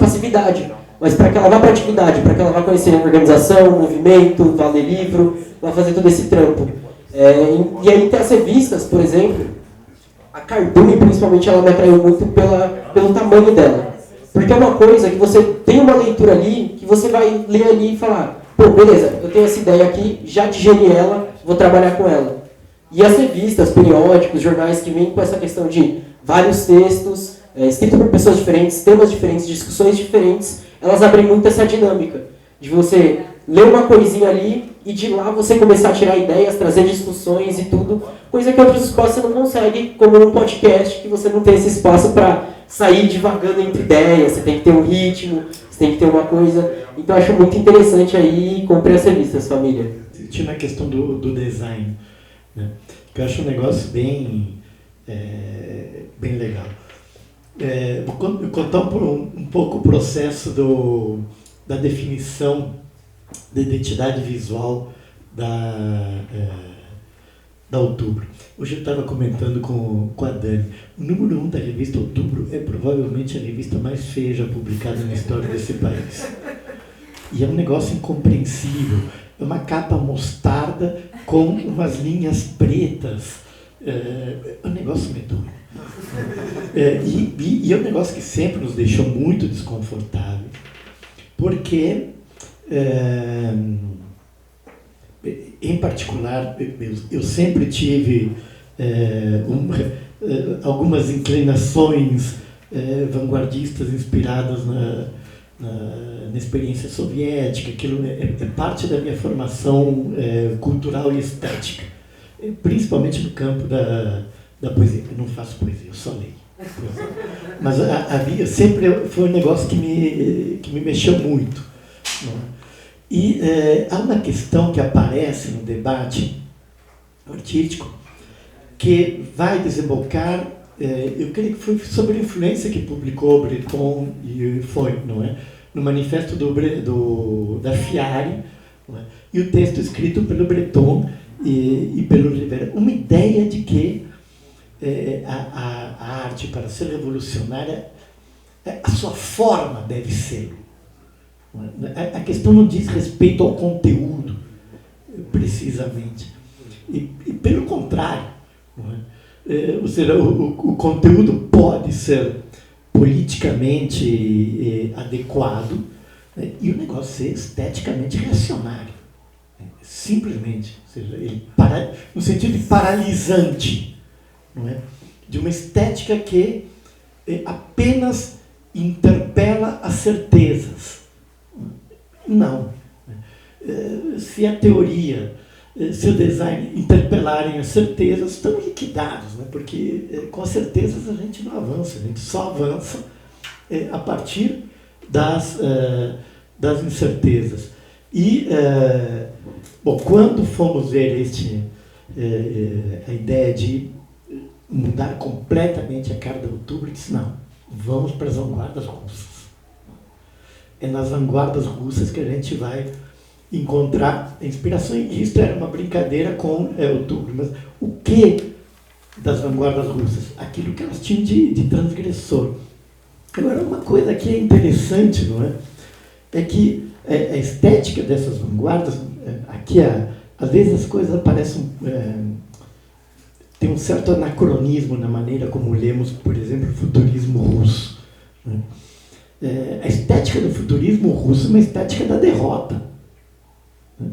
passividade. Mas para que ela vá para a atividade, para que ela vá conhecer a organização, movimento, valer livro, vá fazer todo esse trampo. E aí tem as revistas, por exemplo, a Cardume principalmente, ela me atraiu muito pelo tamanho dela. Porque é uma coisa que você tem uma leitura ali, que você vai ler ali e falar, pô, beleza, eu tenho essa ideia aqui, já digeri ela, vou trabalhar com ela. E as revistas, periódicos, jornais que vêm com essa questão de vários textos, escritos por pessoas diferentes, temas diferentes, discussões diferentes, elas abrem muito essa dinâmica de você ler uma coisinha ali e de lá você começar a tirar ideias, trazer discussões e tudo, coisa que outros espaços você não consegue, como um podcast, que você não tem esse espaço para sair divagando entre ideias, você tem que ter um ritmo, você tem que ter uma coisa. Então eu acho muito interessante aí, comprei as revistas, família. Tinha na questão do design, né? Que eu acho um negócio bem legal. Vou contar um pouco o processo da definição da identidade visual da Outubro. Hoje eu estava comentando com a Dani. O número 1 da revista Outubro é provavelmente a revista mais feia já publicada na história desse país. E é um negócio incompreensível. É uma capa mostarda com umas linhas pretas. É um negócio medonho. E é um negócio que sempre nos deixou muito desconfortável, porque, em particular, eu sempre tive algumas inclinações vanguardistas inspiradas na experiência soviética. Aquilo é parte da minha formação cultural e estética, principalmente no campo da poesia. Eu não faço poesia, eu só leio. Mas sempre foi um negócio que me mexeu muito. Não é? E há uma questão que aparece no debate artístico que vai desembocar, eu creio que foi sobre a influência que publicou Breton e foi, não é? No manifesto da Fiari, não é? E o texto escrito pelo Breton e pelo Rivera. Uma ideia de que a arte, para ser revolucionária, a sua forma deve ser. A questão não diz respeito ao conteúdo, precisamente. E pelo contrário, não é? Ou seja, o conteúdo pode ser politicamente adequado, né? E o negócio ser esteticamente reacionário. Simplesmente. Ou seja, no sentido de paralisante. Não é? De uma estética que apenas interpela as certezas. Não. Se a teoria, se o design interpelarem as certezas, estão liquidados, né? Porque com as certezas a gente não avança, a gente só avança a partir das incertezas. E, quando fomos ver a ideia de mudar completamente a cara da Outubro, disse, não, vamos para as vanguardas russas. É nas vanguardas russas que a gente vai encontrar a inspiração. E isso era uma brincadeira com Outubro. Mas o que das vanguardas russas? Aquilo que elas tinham de transgressor. Agora, uma coisa que é interessante, não é? É que a estética dessas vanguardas, aqui às vezes as coisas aparecem... tem um certo anacronismo na maneira como lemos, por exemplo, o futurismo russo. Né? A estética do futurismo russo é uma estética da derrota.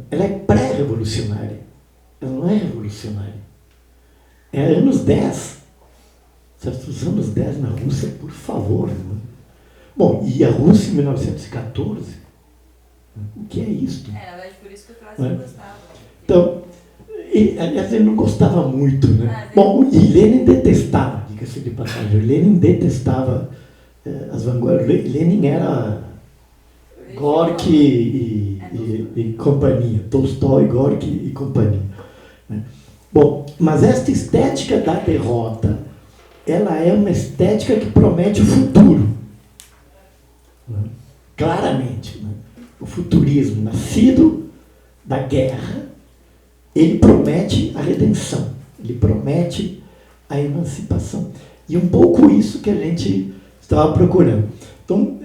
Ela é pré-revolucionária. Ela não é revolucionária. É anos 10. Os anos 10 na Rússia, por favor. Né? Bom, e a Rússia em 1914 O que é isto? Na verdade, por isso que o Trotsky Né? gostava. Então, aliás, ele não gostava muito, né? Bom, e Lenin detestava, diga-se de passagem, Lenin detestava as vanguardas. Lenin era Gorky e companhia, Tolstói, Gorky e companhia. Né? Bom, mas esta estética da derrota, ela é uma estética que promete o futuro. Né? Claramente. Né? O futurismo nascido da guerra, ele promete a redenção, ele promete a emancipação. E um pouco isso que a gente estava procurando. Então,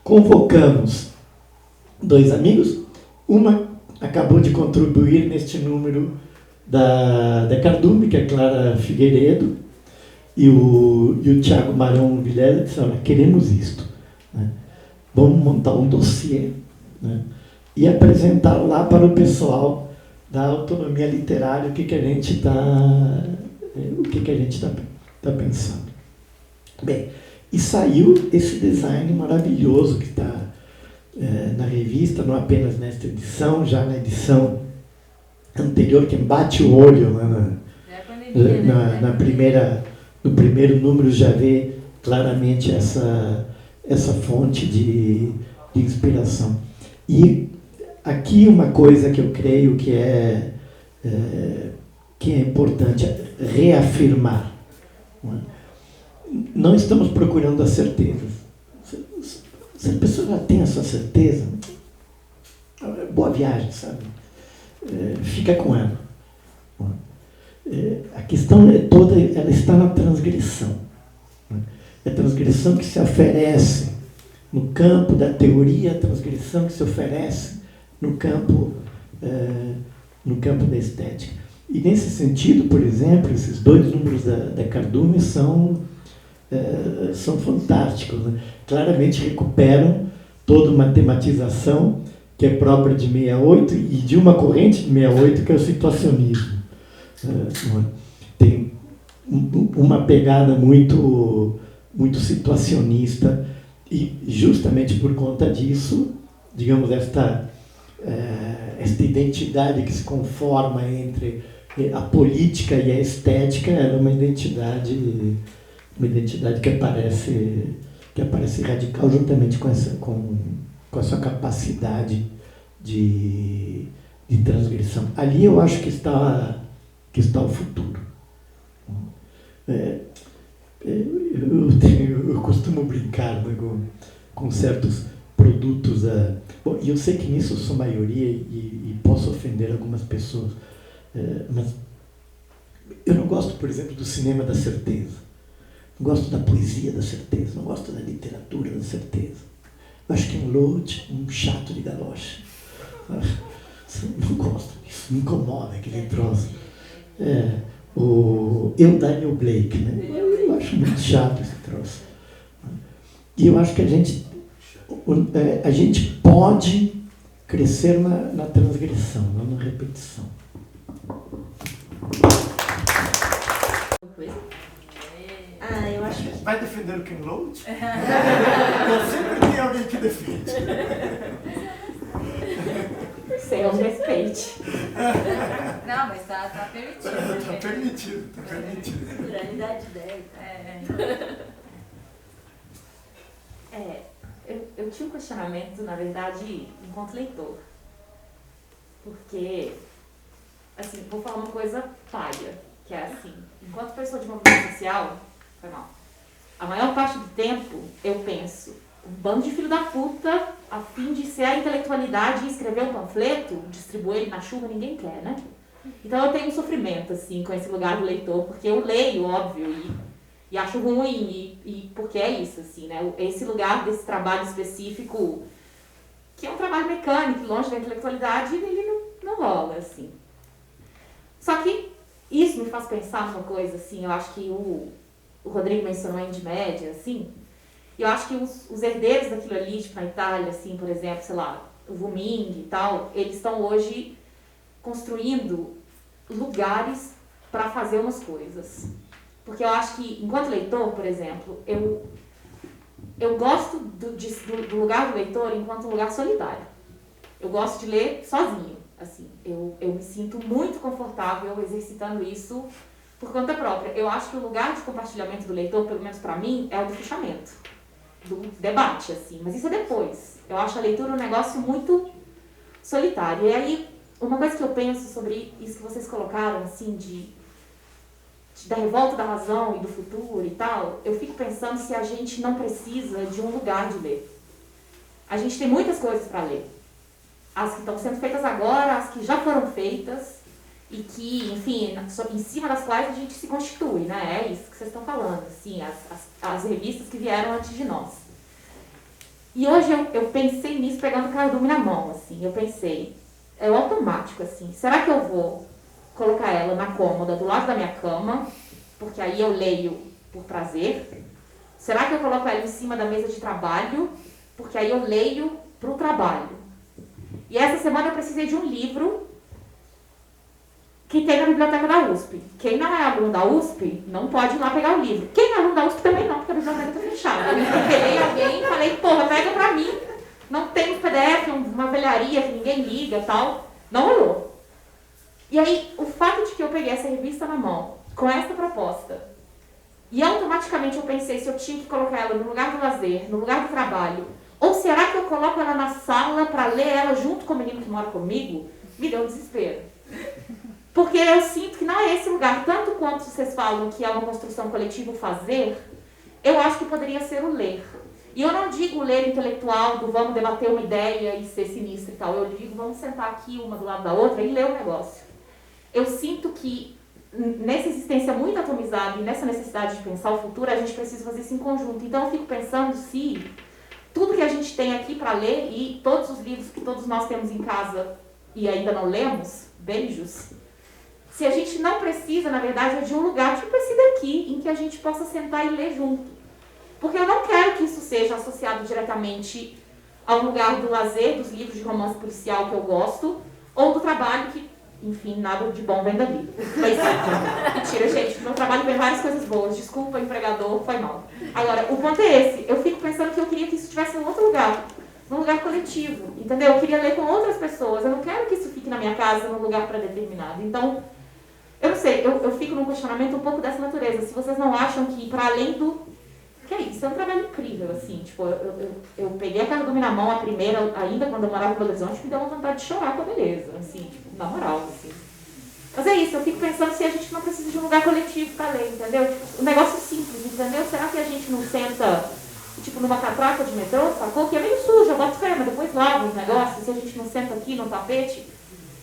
convocamos 2 amigos, uma acabou de contribuir neste número da Cardume, que é a Clara Figueiredo, e o Thiago Marão Vilela disseram: queremos isto. Né? Vamos montar um dossiê, né? E apresentar lá para o pessoal da autonomia literária o que a gente está pensando. Bem, e saiu esse design maravilhoso que está na revista, não apenas nesta edição, já na edição anterior, quem bate o olho no primeiro número já vê claramente essa fonte de inspiração. E aqui uma coisa que eu creio que é importante reafirmar. Não estamos procurando a certeza. Se a pessoa já tem essa certeza, boa viagem, sabe? Fica com ela. A questão é toda, ela está na transgressão. É a transgressão que se oferece no campo da teoria, a transgressão que se oferece no campo da estética. E nesse sentido, por exemplo, esses 2 números da Cardume são fantásticos. Né? Claramente recuperam toda uma tematização que é própria de 68 e de uma corrente de 68 que é o situacionismo. Tem uma pegada muito situacionista e justamente por conta disso, digamos, esta identidade que se conforma entre a política e a estética é uma identidade que aparece radical juntamente com a sua capacidade de transgressão. Ali eu acho que está o futuro. Eu costumo brincar, né, com certos produtos. Bom, e eu sei que nisso eu sou maioria e posso ofender algumas pessoas, mas eu não gosto, por exemplo, do cinema da certeza. Não gosto da poesia da certeza, não gosto da literatura da certeza. Eu acho que é um load, um chato de galocha. Não gosto disso, me incomoda aquele troço. Daniel Blake, né? Eu acho muito chato esse troço. E eu acho que a gente pode crescer na transgressão, não na repetição. Eu acho que... Vai defender o Ken Loach? Sempre tem alguém que defende. Senhor, respeite. Não, mas tá permitido. Tá permitido. Pluralidade de ideias. Eu tinha um questionamento, na verdade, enquanto leitor. Porque, assim, vou falar uma coisa palha, que é assim, enquanto pessoa de movimento social, foi mal, a maior parte do tempo eu penso, um bando de filho da puta, a fim de ser a intelectualidade e escrever um panfleto, distribuir ele na chuva, ninguém quer, né? Então eu tenho um sofrimento, assim, com esse lugar do leitor, porque eu leio, óbvio, e acho ruim, e porque é isso, assim, né? Esse lugar desse trabalho específico, que é um trabalho mecânico, longe da intelectualidade, ele não rola, assim. Só que isso me faz pensar numa coisa, assim, eu acho que o Rodrigo mencionou a Indie Média, assim, e eu acho que os herdeiros daquilo ali, tipo, na Itália, assim, por exemplo, sei lá, o Wuming e tal, eles estão hoje construindo lugares para fazer umas coisas. Porque eu acho que, enquanto leitor, por exemplo, eu gosto do lugar do leitor enquanto um lugar solitário. Eu gosto de ler sozinho, assim. Eu me sinto muito confortável exercitando isso por conta própria. Eu acho que o lugar de compartilhamento do leitor, pelo menos para mim, é o do fechamento, do debate, assim. Mas isso é depois. Eu acho a leitura um negócio muito solitário. E aí, uma coisa que eu penso sobre isso que vocês colocaram, assim, da revolta da razão e do futuro e tal, eu fico pensando se a gente não precisa de um lugar de ler. A gente tem muitas coisas para ler. As que estão sendo feitas agora, as que já foram feitas e que, enfim, em cima das quais a gente se constitui, né? É isso que vocês estão falando, assim, as revistas que vieram antes de nós. E hoje eu pensei nisso pegando o cardume na mão, assim, eu pensei, é automático, assim, será que eu vou colocar ela na cômoda do lado da minha cama, porque aí eu leio por prazer? Será que eu coloco ela em cima da mesa de trabalho, porque aí eu leio para o trabalho? E essa semana eu precisei de um livro que tem na biblioteca da USP. Quem não é aluno da USP não pode ir lá pegar o livro. Quem é aluno da USP também não, porque a biblioteca está fechada. Eu peguei alguém e falei, porra, pega pra mim. Não tem um PDF, uma velharia que ninguém liga e tal. Não rolou. E aí, o fato de que eu peguei essa revista na mão, com essa proposta, e automaticamente eu pensei se eu tinha que colocar ela no lugar do lazer, no lugar do trabalho, ou será que eu coloco ela na sala para ler ela junto com o menino que mora comigo, me deu um desespero. Porque eu sinto que não é esse lugar, tanto quanto vocês falam que é uma construção coletiva, o fazer, eu acho que poderia ser o ler. E eu não digo o ler intelectual, do vamos debater uma ideia e ser sinistro e tal, eu digo vamos sentar aqui uma do lado da outra e ler o negócio. Eu sinto que nessa existência muito atomizada e nessa necessidade de pensar o futuro, a gente precisa fazer isso em conjunto. Então eu fico pensando se tudo que a gente tem aqui para ler e todos os livros que todos nós temos em casa e ainda não lemos, beijos, se a gente não precisa, na verdade, de um lugar tipo esse daqui, em que a gente possa sentar e ler junto. Porque eu não quero que isso seja associado diretamente ao lugar do lazer, dos livros de romance policial que eu gosto, ou do trabalho que, enfim, nada de bom vem dali. Mas, mentira, gente, meu trabalho vem várias coisas boas. Desculpa, empregador, foi mal. Agora, o ponto é esse. Eu fico pensando que eu queria que isso estivesse em outro lugar. Num lugar coletivo, entendeu? Eu queria ler com outras pessoas. Eu não quero que isso fique na minha casa, num lugar pré-determinado. Então, eu não sei, eu fico num questionamento um pouco dessa natureza. Se vocês não acham que, para além do... Que é isso? É um trabalho incrível, assim. Tipo, eu peguei a cardume na mão, a primeira, ainda quando eu morava em Belo Horizonte, me deu uma vontade de chorar com a beleza, assim, tipo, na moral, assim. Mas é isso, eu fico pensando se a gente não precisa de um lugar coletivo para ler, entendeu? Tipo, um negócio simples, entendeu? Será que a gente não senta, tipo, numa catraca de metrô, sacou? Que é meio sujo, eu boto fé, mas depois lava os negócios, se a gente não senta aqui no tapete.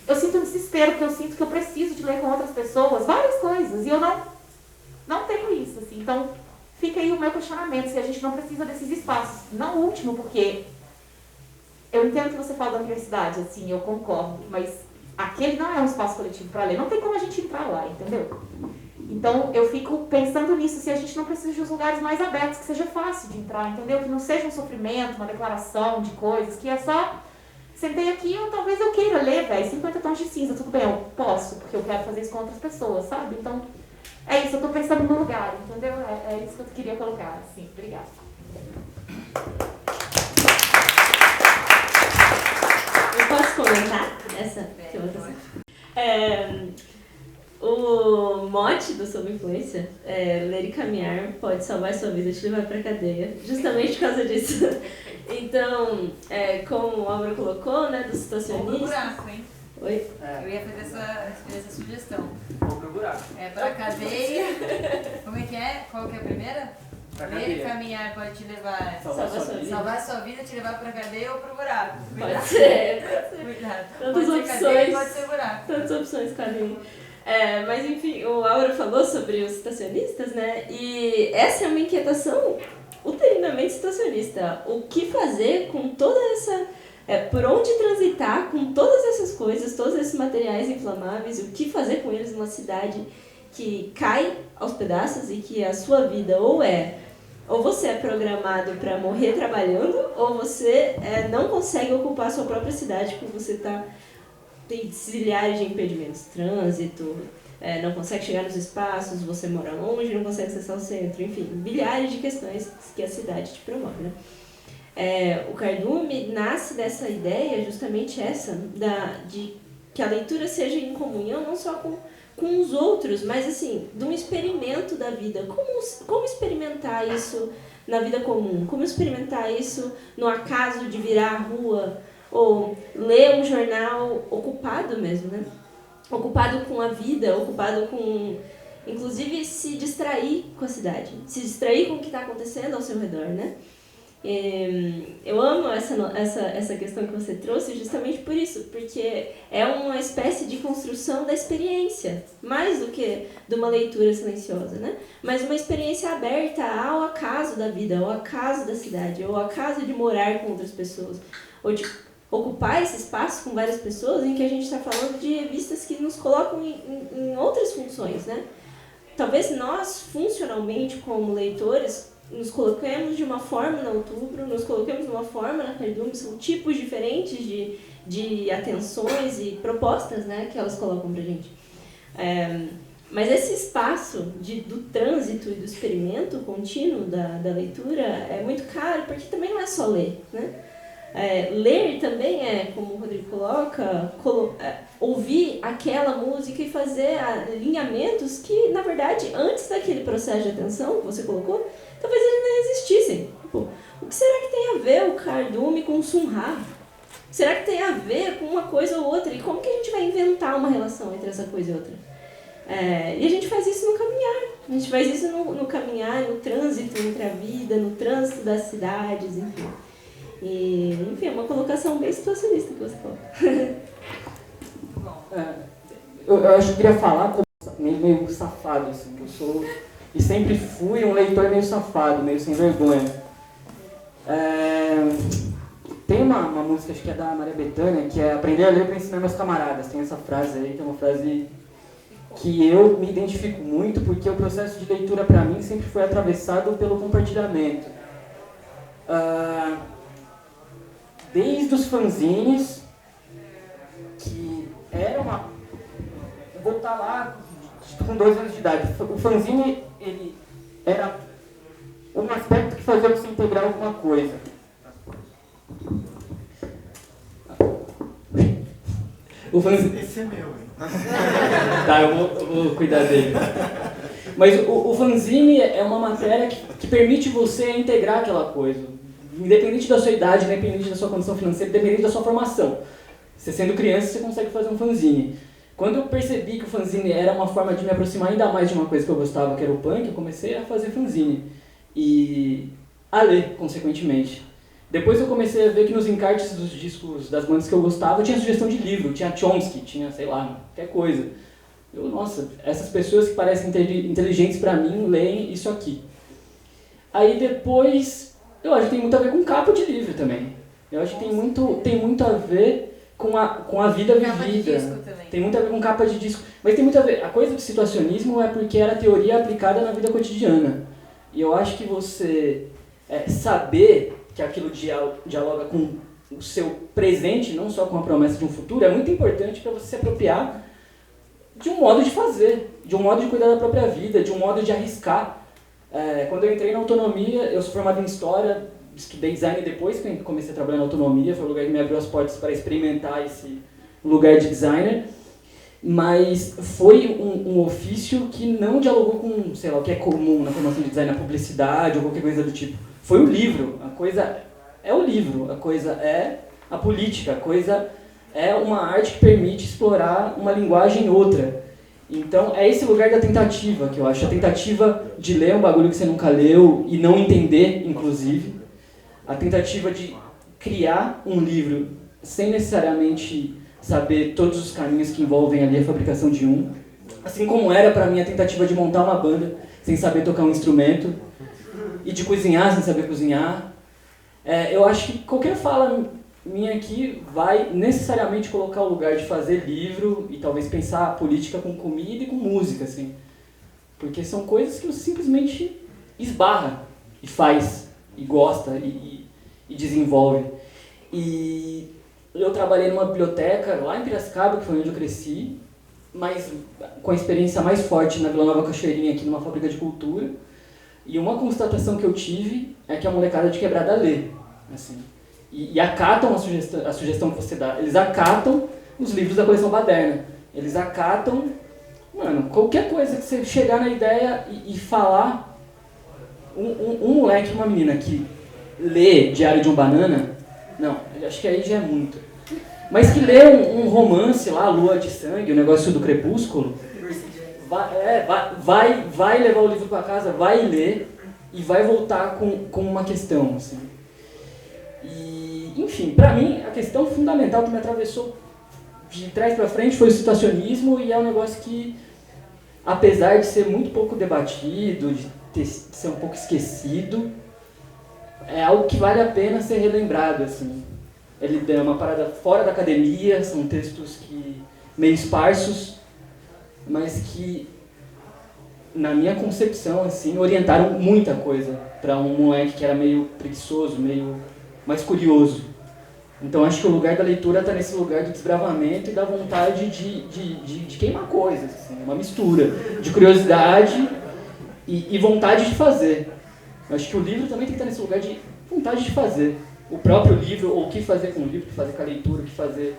Eu sinto um desespero, porque eu sinto que eu preciso de ler com outras pessoas, várias coisas, e eu não tenho isso, assim. Então, fica aí o meu questionamento, se a gente não precisa desses espaços. Não o último, porque eu entendo que você fala da universidade, assim, eu concordo, mas aquele não é um espaço coletivo para ler, não tem como a gente entrar lá, entendeu? Então, eu fico pensando nisso, se a gente não precisa de uns lugares mais abertos, que seja fácil de entrar, entendeu? Que não seja um sofrimento, uma declaração de coisas, que é só... Sentei aqui, talvez eu queira ler, velho, 50 tons de cinza, tudo bem, eu posso, porque eu quero fazer isso com outras pessoas, sabe? Então, é isso, eu tô pensando no lugar, entendeu? É isso que eu queria colocar, assim, obrigada. Eu posso comentar essa que eu vou fazer? O mote do Sob Influência é ler e caminhar pode salvar sua vida e te levar pra cadeia, justamente por causa disso. Então, como o Álvaro colocou, né, dos situacionistas... Vou pro buraco, hein? Oi? Eu ia fazer essa sugestão. Vou pro buraco. É pra cadeia. Como é que é? Qual que é a primeira? Pra Ler e cadeia. caminhar pode te levar... Salvar sua vida. Salvar sua vida, te levar pra cadeia ou pro buraco. Cuidado. Pode ser. Cuidado. Tantas Pode ser cadeia, opções. pode ser buraco. Tantas opções, cada um. Mas enfim, o Álvaro falou sobre os situacionistas, né? E essa é uma inquietação uterinamente situacionista. O que fazer com toda essa... por onde transitar com todas essas coisas, todos esses materiais inflamáveis, o que fazer com eles numa cidade que cai aos pedaços e que a sua vida ou você é programado para morrer trabalhando, ou você não consegue ocupar a sua própria cidade porque você tem zilhares de impedimentos, trânsito, não consegue chegar nos espaços, você mora longe, não consegue acessar o centro, enfim, milhares de questões que a cidade te promove, né? O Cardume nasce dessa ideia, justamente essa, de que a leitura seja em comunhão, não só com os outros, mas assim, de um experimento da vida. Como experimentar isso na vida comum? Como experimentar isso no acaso de virar a rua? Ou ler um jornal ocupado mesmo, né? Ocupado com a vida, ocupado com, inclusive, se distrair com a cidade, se distrair com o que está acontecendo ao seu redor, né? Eu amo essa questão que você trouxe justamente por isso, porque é uma espécie de construção da experiência, mais do que de uma leitura silenciosa, né? Mas uma experiência aberta ao acaso da vida, ao acaso da cidade, ao acaso de morar com outras pessoas, ou de ocupar esse espaço com várias pessoas em que a gente está falando de revistas que nos colocam em outras funções, né? Talvez nós, funcionalmente, como leitores, nos coloquemos de uma forma na Outubro, nos coloquemos de uma forma na Cardume, são tipos diferentes de atenções e propostas, né, que elas colocam pra gente. Mas esse espaço do trânsito e do experimento contínuo da leitura é muito caro, porque também não é só ler, né? Ler também é, como o Rodrigo coloca, ouvir aquela música e fazer alinhamentos que, na verdade, antes daquele processo de atenção que você colocou, talvez eles nem existissem. Tipo, o que será que tem a ver o Cardume com o Sun Ra? Será que tem a ver com uma coisa ou outra? E como que a gente vai inventar uma relação entre essa coisa e outra? E a gente faz isso no caminhar. A gente faz isso no caminhar, no trânsito entre a vida, no trânsito das cidades, enfim. Enfim, é uma colocação bem situacionista que você coloca. Eu acho que eu queria falar como meio safado, assim, que eu sou e sempre fui um leitor meio safado, meio sem vergonha. Tem uma música, acho que é da Maria Bethânia, que é aprender a ler para ensinar meus camaradas. Tem essa frase aí, que é uma frase que eu me identifico muito, porque o processo de leitura para mim sempre foi atravessado pelo compartilhamento. Desde os fanzines, que era uma... Vou voltar lá com 2 anos de idade. O fanzine, ele era um aspecto que fazia você integrar alguma coisa. O fanzine... Esse é meu, hein? Tá, eu vou cuidar dele. Mas o fanzine é uma matéria que permite você integrar aquela coisa. Independente da sua idade, independente da sua condição financeira, independente da sua formação. Você sendo criança, você consegue fazer um fanzine. Quando eu percebi que o fanzine era uma forma de me aproximar ainda mais de uma coisa que eu gostava, que era o punk, eu comecei a fazer fanzine. E a ler, consequentemente. Depois eu comecei a ver que nos encartes dos discos das bandas que eu gostava, tinha sugestão de livro, tinha Chomsky, tinha, sei lá, qualquer coisa. Nossa, essas pessoas que parecem inteligentes pra mim, leem isso aqui. Aí depois... Eu acho que tem muito a ver com capa de livro também. Eu acho que tem muito a ver com a vida vivida. Capa de disco também. Tem muito a ver com capa de disco. Mas tem muito a ver... A coisa do situacionismo é porque era teoria aplicada na vida cotidiana. E eu acho que você saber que aquilo dialoga com o seu presente, não só com a promessa de um futuro, é muito importante para você se apropriar de um modo de fazer, de um modo de cuidar da própria vida, de um modo de arriscar. Quando eu entrei na Autonomia, eu sou formado em História, estudei Design depois que eu comecei a trabalhar na Autonomia, foi o lugar que me abriu as portas para experimentar esse lugar de designer, mas foi um ofício que não dialogou com, sei lá, o que é comum na formação de design, a publicidade ou qualquer coisa do tipo. Foi o livro, a coisa é o livro, a coisa é a política, a coisa é uma arte que permite explorar uma linguagem outra. Então, é esse lugar da tentativa que eu acho. A tentativa de ler um bagulho que você nunca leu e não entender, inclusive. A tentativa de criar um livro sem necessariamente saber todos os caminhos que envolvem ali a fabricação de um. Assim como era pra mim a tentativa de montar uma banda sem saber tocar um instrumento. E de cozinhar sem saber cozinhar. Eu acho que qualquer fala minha aqui vai necessariamente colocar o lugar de fazer livro e talvez pensar a política com comida e com música, assim. Porque são coisas que você simplesmente esbarra e faz, e gosta, e desenvolve. E eu trabalhei numa biblioteca lá em Piracicaba, que foi onde eu cresci, mas com a experiência mais forte na Vila Nova Cachoeirinha, aqui numa fábrica de cultura. E uma constatação que eu tive é que a molecada de quebrada lê. assim, e acatam a sugestão que você dá. Eles acatam os livros da coleção Baderna. Eles acatam, mano, qualquer coisa que você chegar na ideia e falar. Um moleque e uma menina que lê Diário de um Banana, não, acho que aí já é muito. Mas que lê um romance lá, Lua de Sangue, o negócio do Crepúsculo, vai levar o livro para casa, vai ler e vai voltar com uma questão, assim. E, enfim, para mim, a questão fundamental que me atravessou de trás para frente foi o situacionismo, e é um negócio que, apesar de ser muito pouco debatido, de ser um pouco esquecido, é algo que vale a pena ser relembrado, assim. Ele é uma parada fora da academia, são textos meio esparsos, mas que, na minha concepção, assim, orientaram muita coisa para um moleque que era meio preguiçoso, meio mais curioso. Então acho que o lugar da leitura está nesse lugar do desbravamento e da vontade de queimar coisas, assim, uma mistura de curiosidade e vontade de fazer. Eu acho que o livro também tem que estar nesse lugar de vontade de fazer. O próprio livro, ou o que fazer com o livro, o que fazer com a leitura, o que fazer,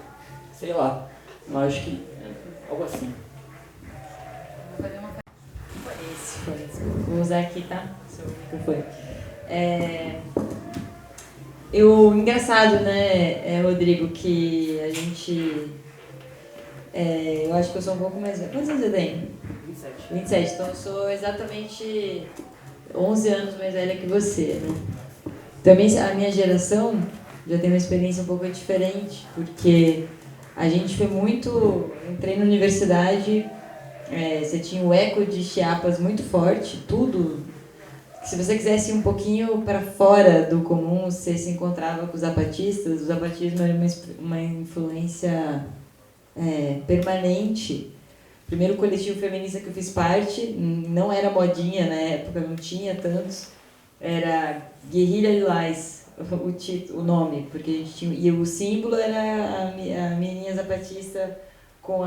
sei lá. Eu acho que é algo assim. Vou fazer uma... Esse. Vou usar aqui, tá? Seu microfone. Engraçado, né, Rodrigo, que a gente... eu acho que eu sou um pouco mais velha. Quantos anos você tem? 27. Então eu sou exatamente 11 anos mais velha que você, né? Também a minha geração já tem uma experiência um pouco diferente, porque a gente foi muito... Entrei na universidade, você tinha o eco de Chiapas muito forte, tudo... Se você quisesse ir um pouquinho para fora do comum, você se encontrava com os zapatistas. O zapatismo era uma influência permanente. O primeiro coletivo feminista que eu fiz parte, não era modinha na época, não tinha tantos, era Guerrilha Lilás, o nome, porque a gente tinha, e o símbolo era a menininha zapatista com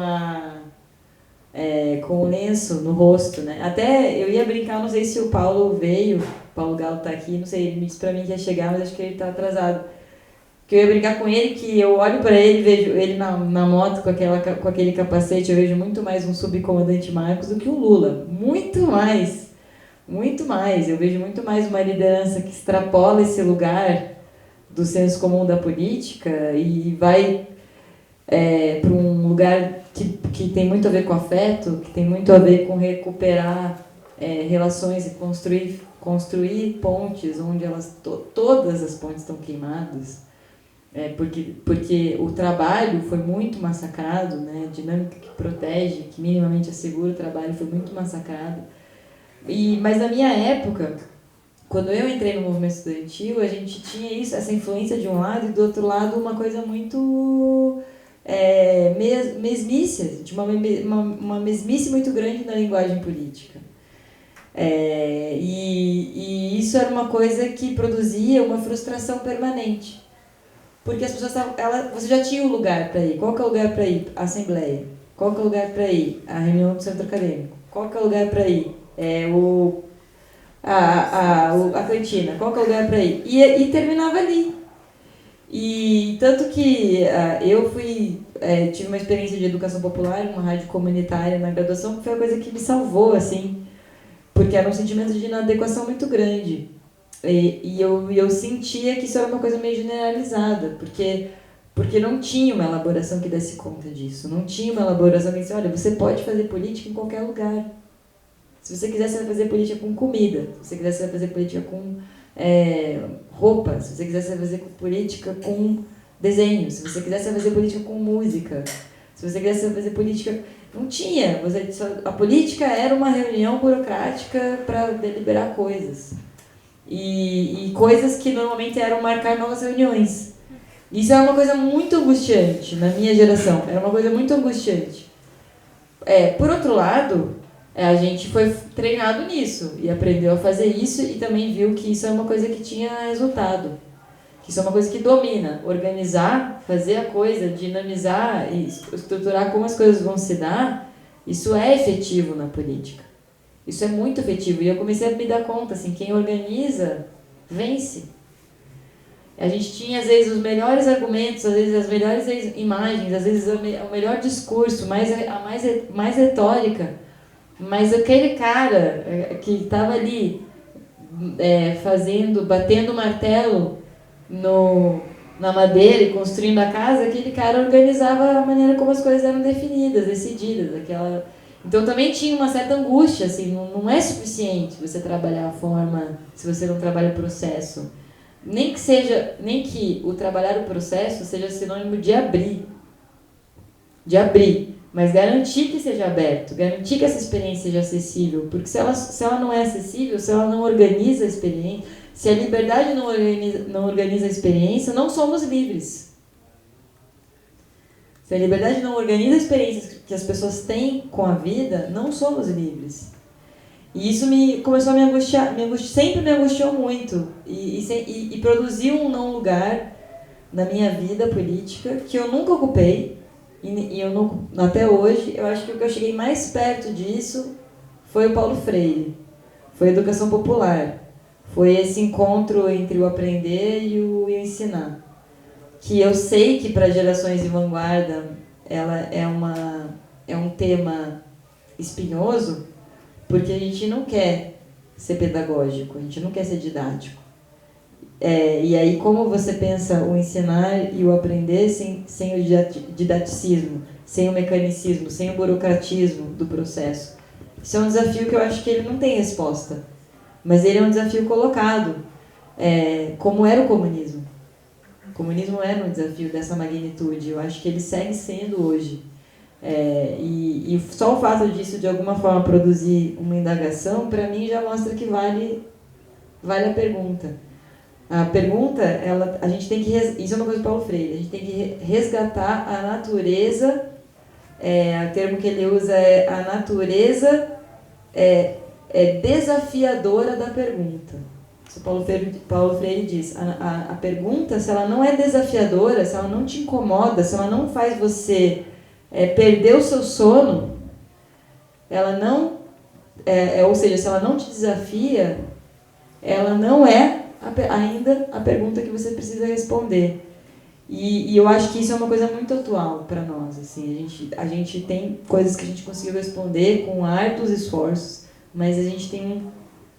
o lenço no rosto, né? Até eu ia brincar, não sei se o Paulo veio, o Paulo Galo tá aqui, não sei, ele me disse pra mim que ia chegar, mas acho que ele tá atrasado. Que eu ia brincar com ele, que eu olho pra ele, vejo ele na moto com aquele capacete, eu vejo muito mais um subcomandante Marcos do que um Lula. Muito mais. Muito mais. Eu vejo muito mais uma liderança que extrapola esse lugar do senso comum da política e vai para um lugar que tem muito a ver com afeto, que tem muito a ver com recuperar relações e construir pontes onde todas as pontes estão queimadas. Porque o trabalho foi muito massacrado, né? A dinâmica que protege, que minimamente assegura o trabalho foi muito massacrado. Mas na minha época, quando eu entrei no movimento estudantil, a gente tinha essa influência de um lado e do outro lado uma coisa muito mesmice, de uma mesmice muito grande na linguagem política. E isso era uma coisa que produzia uma frustração permanente. Porque as pessoas você já tinha um lugar para ir. Qual que é o lugar para ir? A Assembleia. Qual que é o lugar para ir? A reunião do centro acadêmico. Qual que é o lugar para ir? A cantina. Qual que é o lugar para ir? E terminava ali. E tanto que eu tive uma experiência de educação popular, uma rádio comunitária na graduação, que foi a coisa que me salvou, assim, porque era um sentimento de inadequação muito grande. E eu sentia que isso era uma coisa meio generalizada, porque não tinha uma elaboração que desse conta disso, não tinha uma elaboração que disse, olha, você pode fazer política em qualquer lugar. Se você quiser, você vai fazer política com comida, se você quiser, você vai fazer política com roupa, se você quiser, você vai fazer política com desenho, se você quiser, você vai fazer política com música, se você quiser, você vai fazer política... Não tinha, a política era uma reunião burocrática para deliberar coisas. E coisas que normalmente eram marcar novas reuniões. Isso era uma coisa muito angustiante na minha geração, era uma coisa muito angustiante. Por outro lado, a gente foi treinado nisso e aprendeu a fazer isso e também viu que isso é uma coisa que tinha resultado, que isso é uma coisa que domina, organizar, fazer a coisa, dinamizar e estruturar como as coisas vão se dar, isso é efetivo na política. Isso é muito efetivo. E eu comecei a me dar conta, assim, quem organiza, vence. A gente tinha, às vezes, os melhores argumentos, às vezes, as melhores imagens, às vezes, o melhor discurso, mais retórica. Mas aquele cara que estava ali batendo o martelo na madeira e construindo a casa, aquele cara organizava a maneira como as coisas eram definidas, decididas. Então também tinha uma certa angústia, assim, não é suficiente você trabalhar a forma se você não trabalha o processo. Nem que o trabalhar o processo seja sinônimo de abrir, mas garantir que seja aberto, garantir que essa experiência seja acessível, porque se ela não é acessível, se ela não organiza a experiência, se a liberdade não organiza a experiência, não somos livres. Se a liberdade não organiza a experiência que as pessoas têm com a vida, não somos livres. E isso começou a me angustiar, sempre me angustiou muito, e produziu um não lugar na minha vida política que eu nunca ocupei. E eu não, até hoje, eu acho que o que eu cheguei mais perto disso foi o Paulo Freire, foi a educação popular, foi esse encontro entre o aprender e o ensinar, que eu sei que para gerações de vanguarda ela é um tema espinhoso, porque a gente não quer ser pedagógico, a gente não quer ser didático. E aí, como você pensa o ensinar e o aprender sem o didaticismo, sem o mecanicismo, sem o burocratismo do processo? Isso é um desafio que eu acho que ele não tem resposta, mas ele é um desafio colocado, como era o comunismo. O comunismo era um desafio dessa magnitude, eu acho que ele segue sendo hoje. E só o fato disso, de alguma forma, produzir uma indagação, para mim já mostra que vale a pergunta. A pergunta, a gente tem que... Isso é uma coisa do Paulo Freire. A gente tem que resgatar a natureza... o termo que ele usa é a natureza desafiadora da pergunta. Isso Paulo Freire diz. A pergunta, se ela não é desafiadora, se ela não te incomoda, se ela não faz você perder o seu sono, ela não... ou seja, se ela não te desafia, ela não é ainda a pergunta que você precisa responder. E eu acho que isso é uma coisa muito atual para nós. Assim, a gente tem coisas que a gente conseguiu responder com árduos esforços, mas a gente tem um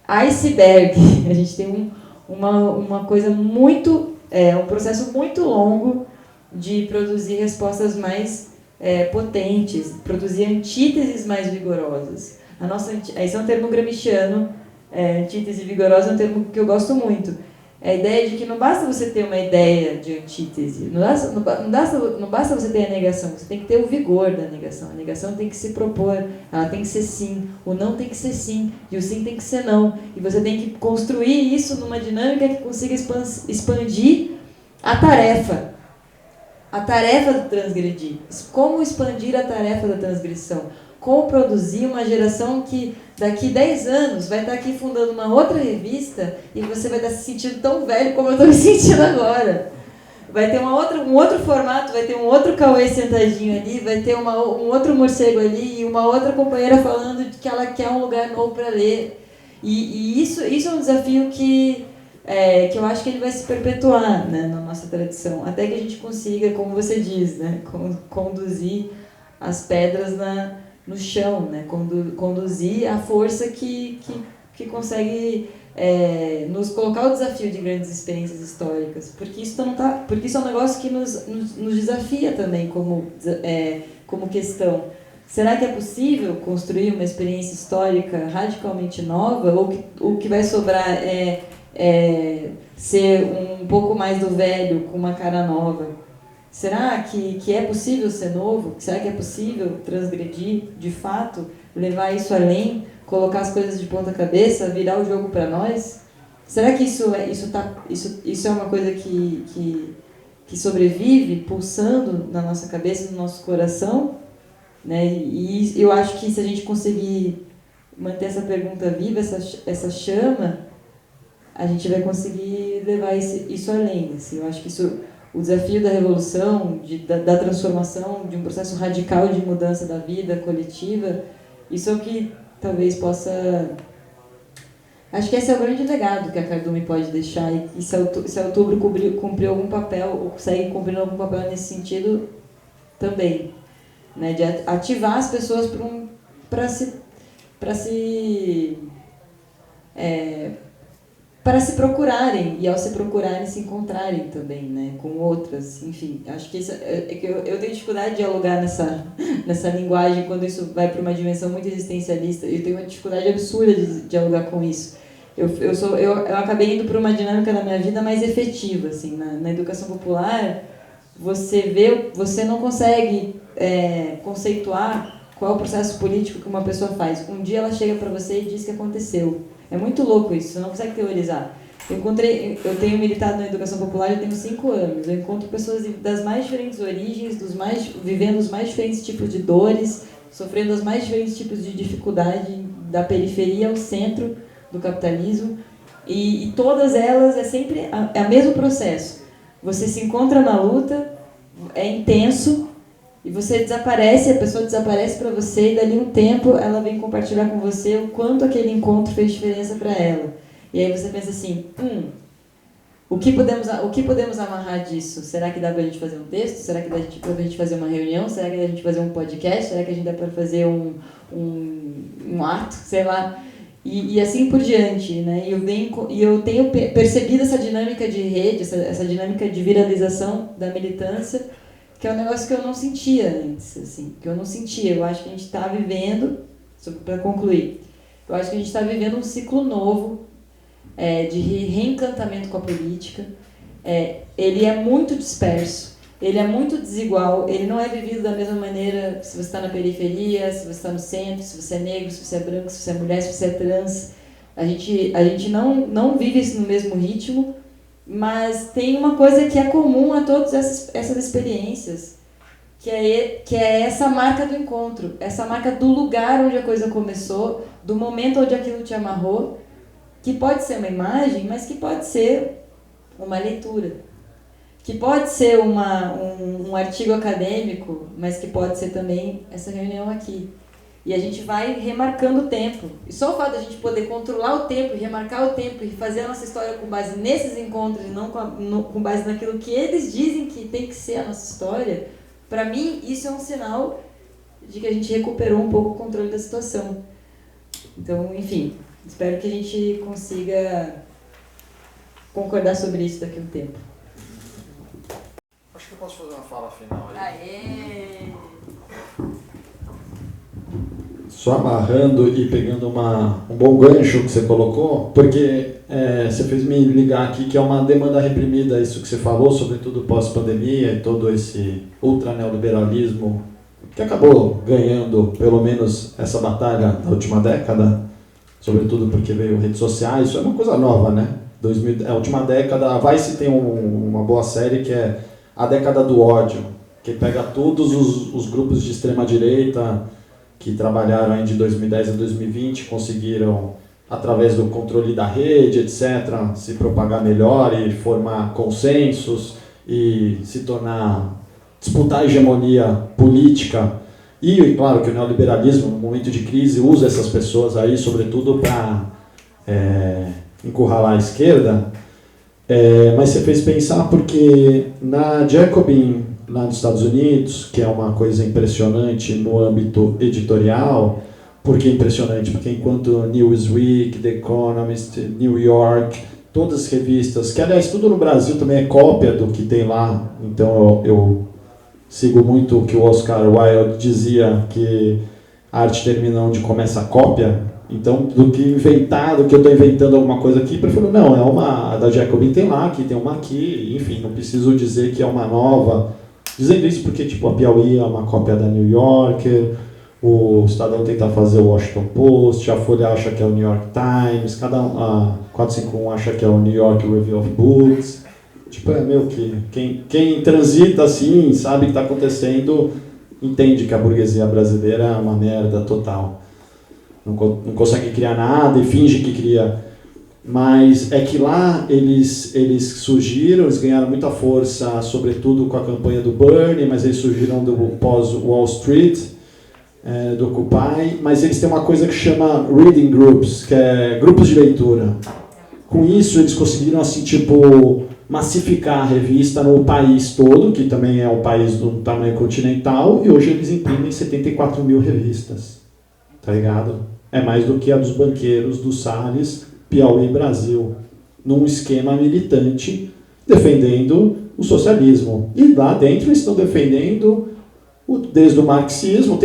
iceberg, a gente tem uma coisa muito... um processo muito longo de produzir respostas mais potentes, produzir antíteses mais vigorosas. Esse é um termo gramsciano. Antítese vigorosa é um termo que eu gosto muito. É a ideia de que não basta você ter uma ideia de antítese, não basta você ter a negação, você tem que ter o vigor da negação. A negação tem que se propor, ela tem que ser sim, o não tem que ser sim, e o sim tem que ser não. E você tem que construir isso numa dinâmica que consiga expandir a tarefa do transgredir. Como expandir a tarefa da transgressão? Como produzir uma geração que daqui 10 anos vai estar aqui fundando uma outra revista e você vai estar se sentindo tão velho como eu estou me sentindo agora. Vai ter um outro formato, vai ter um outro Cauê sentadinho ali, vai ter um outro morcego ali e uma outra companheira falando que ela quer um lugar novo para ler. E isso é um desafio que eu acho que ele vai se perpetuar, né, na nossa tradição, até que a gente consiga, como você diz, né, conduzir as pedras no chão, né? Conduzir a força que consegue nos colocar o desafio de grandes experiências históricas, porque isso é um negócio que nos desafia também como questão. Será que é possível construir uma experiência histórica radicalmente nova, ou o que vai sobrar ser um pouco mais do velho com uma cara nova? Será que é possível ser novo? Será que é possível transgredir, de fato, levar isso além, colocar as coisas de ponta cabeça, virar o jogo para nós? Será que isso é uma coisa que sobrevive, pulsando na nossa cabeça, no nosso coração? Né? E eu acho que se a gente conseguir manter essa pergunta viva, essa chama, a gente vai conseguir levar isso além. Assim. Eu acho que o desafio da revolução, da transformação, de um processo radical de mudança da vida coletiva, isso é o que talvez possa Acho que esse é o grande legado que a Cardume pode deixar, e se a Outubro cumpriu algum papel, ou consegue cumprir algum papel nesse sentido também, né, de ativar as pessoas para se procurarem, e ao se procurarem, se encontrarem também, né, com outras, enfim. Acho que isso é que eu tenho dificuldade de dialogar nessa linguagem quando isso vai para uma dimensão muito existencialista. Eu tenho uma dificuldade absurda de dialogar com isso. Eu acabei indo para uma dinâmica da minha vida mais efetiva, assim, na educação popular. Você não consegue conceituar qual é o processo político que uma pessoa faz. Um dia ela chega para você e diz que aconteceu. É muito louco isso, você não consegue teorizar. Eu tenho militado na educação popular, eu tenho 5 anos. Eu encontro pessoas das mais diferentes origens, vivendo os mais diferentes tipos de dores, sofrendo os mais diferentes tipos de dificuldade, da periferia ao centro do capitalismo. E todas elas é sempre o mesmo processo. Você se encontra na luta, é intenso, e você desaparece, a pessoa desaparece para você, e dali um tempo ela vem compartilhar com você o quanto aquele encontro fez diferença para ela. E aí você pensa assim, o que podemos amarrar disso? Será que dá para a gente fazer um texto? Será que dá para a gente fazer uma reunião? Será que dá para a gente fazer um podcast? Será que a gente dá para fazer um ato? Sei lá. E assim por diante, né? E eu tenho percebido essa dinâmica de rede, essa dinâmica de viralização da militância, que é um negócio que eu não sentia antes, assim, que eu não sentia. Eu acho que a gente está vivendo, para concluir, eu acho que a gente está vivendo um ciclo novo de reencantamento com a política. Ele é muito disperso, ele é muito desigual, ele não é vivido da mesma maneira se você está na periferia, se você está no centro, se você é negro, se você é branco, se você é mulher, se você é trans. A gente não vive isso no mesmo ritmo, mas tem uma coisa que é comum a todas essas experiências, que é essa marca do encontro, essa marca do lugar onde a coisa começou, do momento onde aquilo te amarrou, que pode ser uma imagem, mas que pode ser uma leitura, que pode ser um artigo acadêmico, mas que pode ser também essa reunião aqui. E a gente vai remarcando o tempo. E só o fato de a gente poder controlar o tempo, remarcar o tempo e fazer a nossa história com base nesses encontros e não com base naquilo que eles dizem que tem que ser a nossa história, para mim isso é um sinal de que a gente recuperou um pouco o controle da situação. Então, enfim, espero que a gente consiga concordar sobre isso daqui a um tempo. Acho que eu posso fazer uma fala final aí. Aê! Só amarrando e pegando um bom gancho que você colocou, porque você fez me ligar aqui que é uma demanda reprimida, isso que você falou, sobretudo pós-pandemia e todo esse ultra-neoliberalismo que acabou ganhando, pelo menos, essa batalha da última década, sobretudo porque veio redes sociais. Isso é uma coisa nova, né? A última década, a Vice tem uma boa série que é A Década do Ódio, que pega todos os grupos de extrema-direita que trabalharam aí de 2010 a 2020, conseguiram, através do controle da rede, etc., se propagar melhor e formar consensos e disputar a hegemonia política. E, claro, que o neoliberalismo, no momento de crise, usa essas pessoas aí, sobretudo, para encurralar a esquerda. Mas você fez pensar porque na Jacobin, lá nos Estados Unidos, que é uma coisa impressionante no âmbito editorial. Por que impressionante? Porque enquanto Newsweek, The Economist, New York, todas as revistas, que aliás tudo no Brasil também é cópia do que tem lá, então eu sigo muito o que o Oscar Wilde dizia, que a arte termina onde começa a cópia. Então, do que eu estou inventando alguma coisa aqui, prefiro, não, a da Jacobin tem lá, aqui tem uma aqui, enfim, não preciso dizer que é uma nova. Dizendo isso porque, tipo, a Piauí é uma cópia da New Yorker, o Estadão tenta fazer o Washington Post, a Folha acha que é o New York Times, a 451 acha que é o New York Review of Books. Tipo, quem transita assim, sabe o que está acontecendo, entende que a burguesia brasileira é uma merda total. Não consegue criar nada e finge que cria. Mas é que lá eles surgiram, eles ganharam muita força, sobretudo com a campanha do Bernie, mas eles surgiram do pós-Wall Street, do Occupy, mas eles têm uma coisa que chama Reading Groups, que é grupos de leitura. Com isso, eles conseguiram, assim, tipo, massificar a revista no país todo, que também é um país do tamanho continental, e hoje eles imprimem 74 mil revistas, tá ligado? É mais do que a dos banqueiros do Salles, Piauí e Brasil, num esquema militante, defendendo o socialismo. E lá dentro eles estão defendendo, desde o marxismo,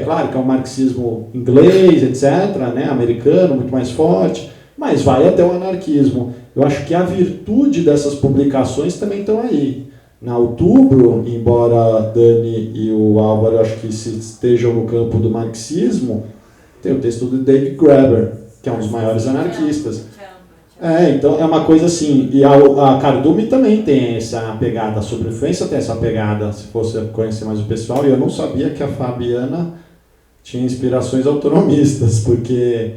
claro que é um marxismo inglês, etc., né, americano, muito mais forte, mas vai até o anarquismo. Eu acho que a virtude dessas publicações também estão aí. Na Outubro, embora Dani e o Álvaro, eu acho que se estejam no campo do marxismo, tem o texto do David Graeber, que é um dos maiores anarquistas. Então é uma coisa assim, e a Cardume também tem essa pegada, a Sobreinfluência tem essa pegada, se fosse conhecer mais o pessoal, e eu não sabia que a Fabiana tinha inspirações autonomistas, porque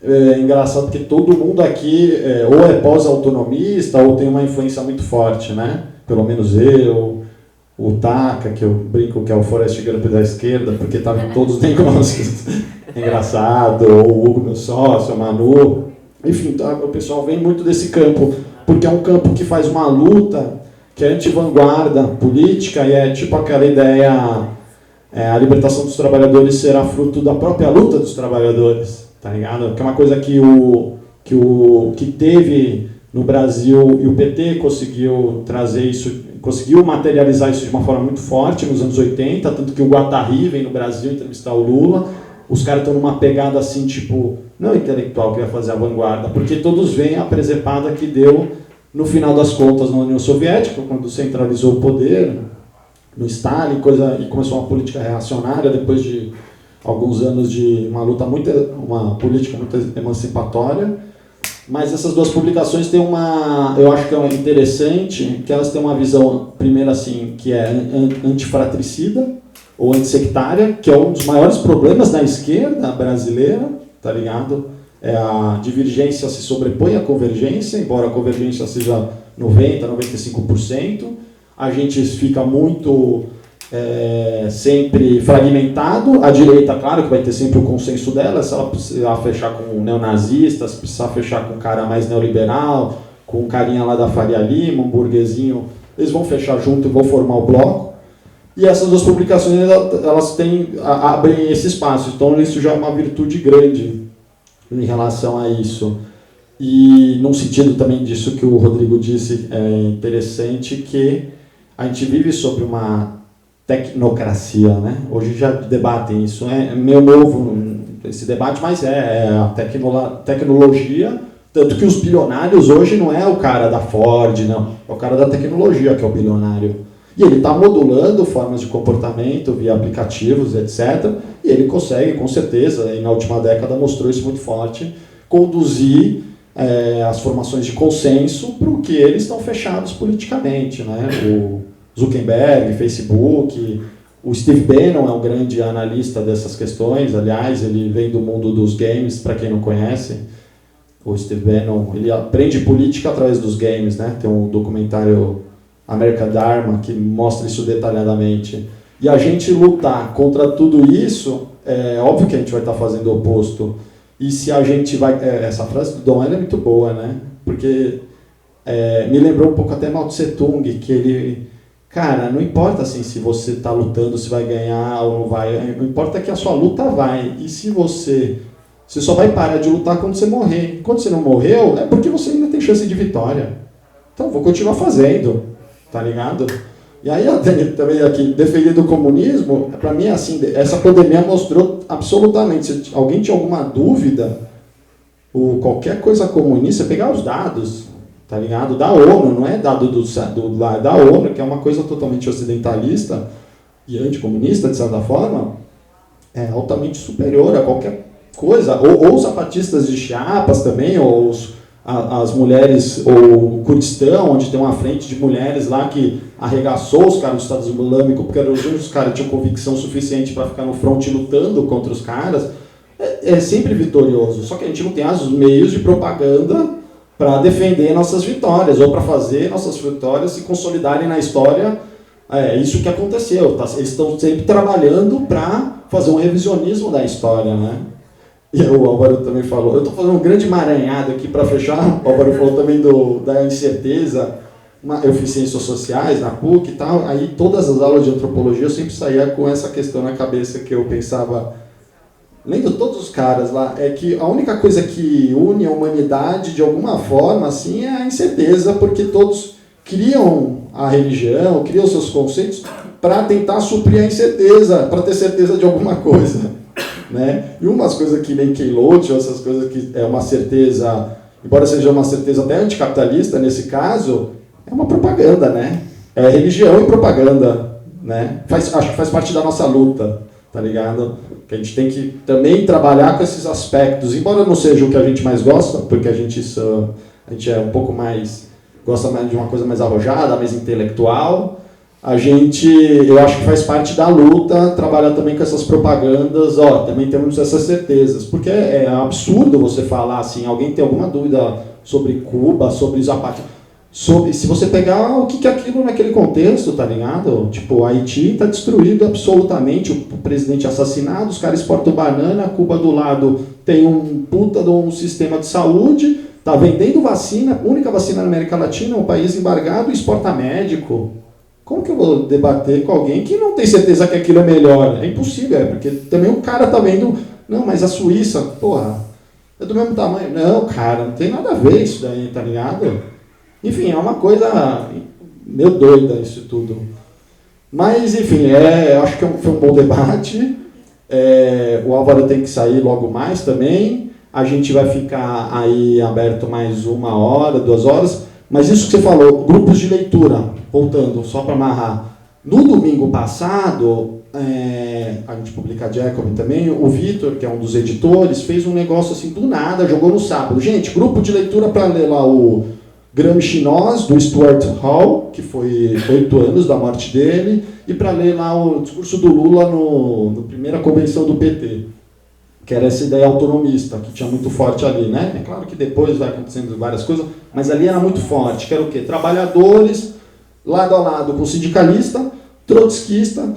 é engraçado porque todo mundo aqui ou é pós-autonomista ou tem uma influência muito forte, né? Pelo menos eu, o Taka, que eu brinco que é o Forrest Gump da esquerda, porque estava em todos os negócios. Engraçado, ou o Hugo, meu sócio, o Manu. Enfim, o pessoal vem muito desse campo, porque é um campo que faz uma luta que é anti-vanguarda política e é tipo aquela ideia, a libertação dos trabalhadores será fruto da própria luta dos trabalhadores, tá ligado? Que é uma coisa que teve no Brasil, e o PT conseguiu trazer isso, conseguiu materializar isso de uma forma muito forte nos anos 80, tanto que o Guattari vem no Brasil entrevistar o Lula. Os caras estão numa pegada assim, tipo, não intelectual que vai fazer a vanguarda, porque todos veem a presepada que deu, no final das contas, na União Soviética, quando centralizou o poder, no Stalin, e começou uma política reacionária, depois de alguns anos de uma política muito emancipatória. Mas essas duas publicações têm eu acho que é interessante, que elas têm uma visão, primeiro assim, que é antifratricida, ou antissectária, que é um dos maiores problemas da esquerda brasileira, tá ligado? A divergência se sobrepõe à convergência, embora a convergência seja 90%, 95%, a gente fica muito sempre fragmentado. A direita, claro que vai ter sempre o consenso dela, se ela precisar fechar com neonazistas, se precisar fechar com um cara mais neoliberal, com um carinha lá da Faria Lima, um burguesinho, eles vão fechar junto e vão formar o bloco. E essas duas publicações, elas abrem esse espaço. Então, isso já é uma virtude grande em relação a isso. E, num sentido também disso que o Rodrigo disse, é interessante que a gente vive sobre uma tecnocracia, né? Hoje já debatem isso. É meio novo esse debate, mas é a tecnologia. Tanto que os bilionários hoje não é o cara da Ford, não. É o cara da tecnologia que é o bilionário. E ele está modulando formas de comportamento via aplicativos, etc. E ele consegue, com certeza, e na última década mostrou isso muito forte, conduzir as formações de consenso para o que eles estão fechados politicamente, né? O Zuckerberg, Facebook, o Steve Bannon é um grande analista dessas questões, aliás, ele vem do mundo dos games, para quem não conhece. O Steve Bannon, ele aprende política através dos games, né? Tem um documentário America Dharma, que mostra isso detalhadamente. E a gente lutar contra tudo isso, é óbvio que a gente vai estar fazendo o oposto. E se a gente vai... essa frase do Dom é muito boa, né? Porque me lembrou um pouco até Mao Tse Tung, que ele... Cara, não importa assim, se você está lutando, se vai ganhar ou não vai. Não importa que a sua luta vai. E se você só vai parar de lutar quando você morrer. Quando você não morreu, é porque você ainda tem chance de vitória. Então, vou continuar fazendo. Tá ligado? E aí, também aqui, defendendo o comunismo, para mim, assim, essa pandemia mostrou absolutamente, se alguém tinha alguma dúvida, qualquer coisa comunista, pegar os dados, tá ligado? Da ONU, não é dado da ONU, que é uma coisa totalmente ocidentalista e anticomunista, de certa forma, é altamente superior a qualquer coisa. Ou os zapatistas de Chiapas também, ou as mulheres, ou o Kurdistão, onde tem uma frente de mulheres lá que arregaçou os caras do Estado Islâmico, porque eram os únicos caras que tinham convicção suficiente para ficar no fronte lutando contra os caras, é sempre vitorioso. Só que a gente não tem os meios de propaganda para defender nossas vitórias, ou para fazer nossas vitórias se consolidarem na história É isso que aconteceu. Tá? Eles estão sempre trabalhando para fazer um revisionismo da história, né? E o Álvaro também falou, eu estou fazendo um grande emaranhado aqui para fechar, o Álvaro falou também da incerteza. Eu fiz ciências sociais na PUC e tal, aí todas as aulas de antropologia eu sempre saía com essa questão na cabeça que eu pensava, lendo todos os caras lá, é que a única coisa que une a humanidade de alguma forma assim, é a incerteza, porque todos criam a religião, criam seus conceitos para tentar suprir a incerteza, para ter certeza de alguma coisa. Né? E umas coisas que nem Keylote, essas coisas que é uma certeza, embora seja uma certeza até anticapitalista nesse caso, é uma propaganda, né? É religião e propaganda, né? Acho que faz parte da nossa luta, tá ligado? Que a gente tem que também trabalhar com esses aspectos, embora não seja o que a gente mais gosta, porque a gente é um pouco mais, gosta mais de uma coisa mais arrojada, mais intelectual. Eu acho que faz parte da luta trabalhar também com essas propagandas, também temos essas certezas, porque é absurdo você falar assim, alguém tem alguma dúvida sobre Cuba, sobre Zapatero, se você pegar o que é aquilo naquele contexto, tá ligado? Tipo, Haiti está destruído absolutamente, o presidente assassinado, os caras exportam banana, Cuba do lado tem um puta de um sistema de saúde, tá vendendo vacina, única vacina na América Latina, um país embargado, e exporta médico. Como que eu vou debater com alguém que não tem certeza que aquilo é melhor? É impossível, porque também o cara tá vendo, não, mas a Suíça, porra, é do mesmo tamanho. Não, cara, não tem nada a ver isso daí, tá ligado? Enfim, é uma coisa meio doida isso tudo. Mas, enfim, acho que foi um bom debate. O Álvaro tem que sair logo mais também. A gente vai ficar aí aberto mais 1 hora, 2 horas. Mas isso que você falou, grupos de leitura, voltando, só para amarrar. No domingo passado, a gente publica a Jacobin também, o Vitor, que é um dos editores, fez um negócio assim do nada, jogou no sábado. Gente, grupo de leitura para ler lá o Gramsci Nós, do Stuart Hall, que foi 8 anos da morte dele, e para ler lá o discurso do Lula no primeira convenção do PT. Que era essa ideia autonomista, que tinha muito forte ali, né? É claro que depois vai acontecendo várias coisas, mas ali era muito forte, que era o quê? Trabalhadores, lado a lado com sindicalista, trotskista,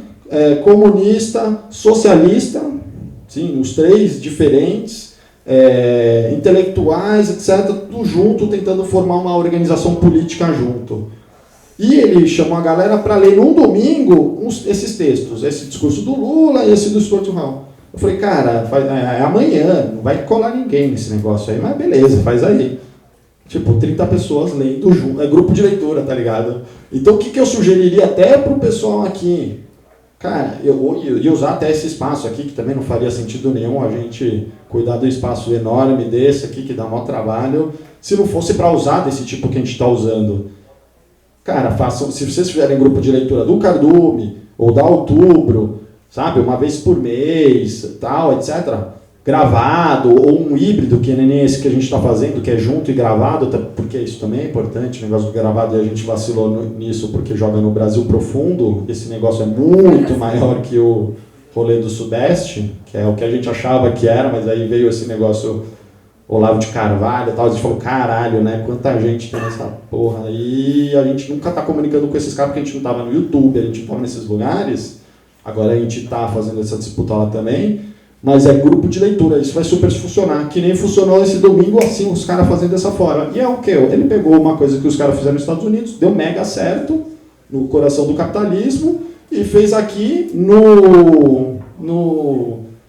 comunista, socialista, sim, os três diferentes, intelectuais, etc., tudo junto, tentando formar uma organização política junto. E ele chamou a galera para ler num domingo esses textos, esse discurso do Lula e esse do Stuart Hall. Eu falei, cara, é amanhã, não vai colar ninguém nesse negócio aí, mas beleza, faz aí. Tipo, 30 pessoas lendo junto, grupo de leitura, tá ligado? Então o que eu sugeriria até pro pessoal aqui? Cara, eu ia usar até esse espaço aqui, que também não faria sentido nenhum a gente cuidar do espaço enorme desse aqui, que dá maior trabalho, se não fosse para usar desse tipo que a gente está usando. Cara, se vocês tiverem grupo de leitura do Cardume, ou da Outubro, sabe, uma vez por mês, tal, etc., gravado, ou um híbrido, que nem esse que a gente está fazendo, que é junto e gravado, porque isso também é importante, o negócio do gravado, e a gente vacilou nisso porque joga no Brasil profundo, esse negócio é muito maior que o rolê do Sudeste, que é o que a gente achava que era, mas aí veio esse negócio Olavo de Carvalho e tal, a gente falou, caralho, né, quanta gente tem nessa porra, e a gente nunca está comunicando com esses caras, porque a gente não estava no YouTube, a gente não estava nesses lugares, agora a gente está fazendo essa disputa lá também, mas é grupo de leitura, isso vai super funcionar, que nem funcionou esse domingo assim, os caras fazendo dessa forma. E é o que? Ele pegou uma coisa que os caras fizeram nos Estados Unidos, deu mega certo, no coração do capitalismo, e fez aqui no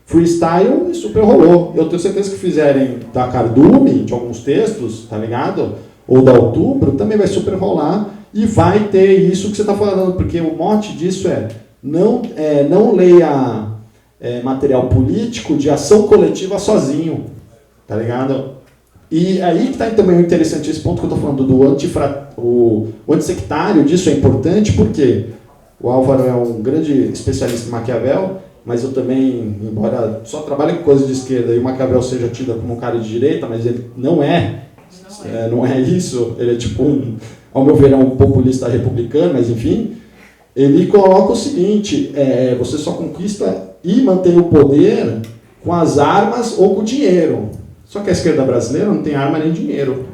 freestyle e super rolou. Eu tenho certeza que fizerem da Cardume, de alguns textos, tá ligado? Ou da Outubro, também vai super rolar, e vai ter isso que você está falando, porque o mote disso não leia material político de ação coletiva sozinho, tá ligado? E aí que está também interessante esse ponto que eu estou falando do o antissectário, disso é importante porque o Álvaro é um grande especialista em Maquiavel, mas eu também, embora só trabalhe com coisas de esquerda e o Maquiavel seja tido como um cara de direita, mas ele não é isso, ele é tipo ao meu ver, é um populista republicano, mas enfim, ele coloca o seguinte, você só conquista e mantém o poder com as armas ou com o dinheiro. Só que a esquerda brasileira não tem arma nem dinheiro.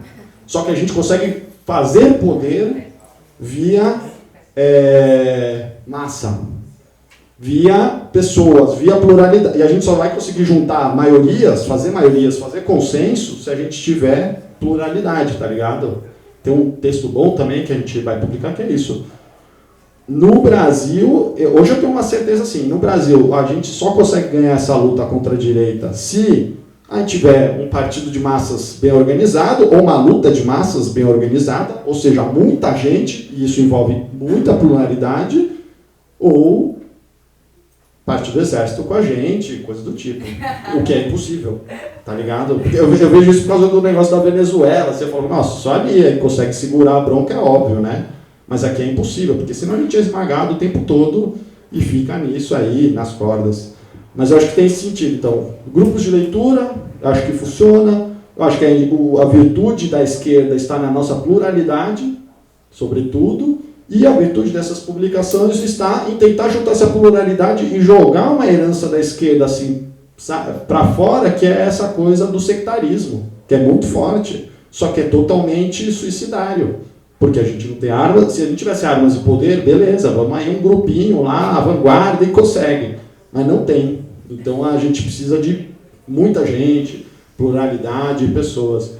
Só que a gente consegue fazer poder via massa, via pessoas, via pluralidade. E a gente só vai conseguir juntar maiorias, fazer consenso, se a gente tiver pluralidade, tá ligado? Tem um texto bom também que a gente vai publicar que é isso. No Brasil, hoje eu tenho uma certeza assim, no Brasil a gente só consegue ganhar essa luta contra a direita se a gente tiver um partido de massas bem organizado, ou uma luta de massas bem organizada, ou seja, muita gente, e isso envolve muita pluralidade, ou parte do exército com a gente, coisa do tipo. O que é impossível, tá ligado? Eu vejo isso por causa do negócio da Venezuela. Você fala, nossa, só ali ele consegue segurar a bronca, é óbvio, né? Mas aqui é impossível, porque senão a gente é esmagado o tempo todo e fica nisso aí, nas cordas. Mas eu acho que tem esse sentido. Então, grupos de leitura, eu acho que funciona. Eu acho que a virtude da esquerda está na nossa pluralidade, sobretudo. E a virtude dessas publicações está em tentar juntar essa pluralidade e jogar uma herança da esquerda assim para fora, que é essa coisa do sectarismo, que é muito forte, só que é totalmente suicidário. Porque a gente não tem armas. Se a gente tivesse armas e poder, beleza, vamos aí um grupinho lá, a vanguarda, e consegue. Mas não tem. Então a gente precisa de muita gente, pluralidade de pessoas.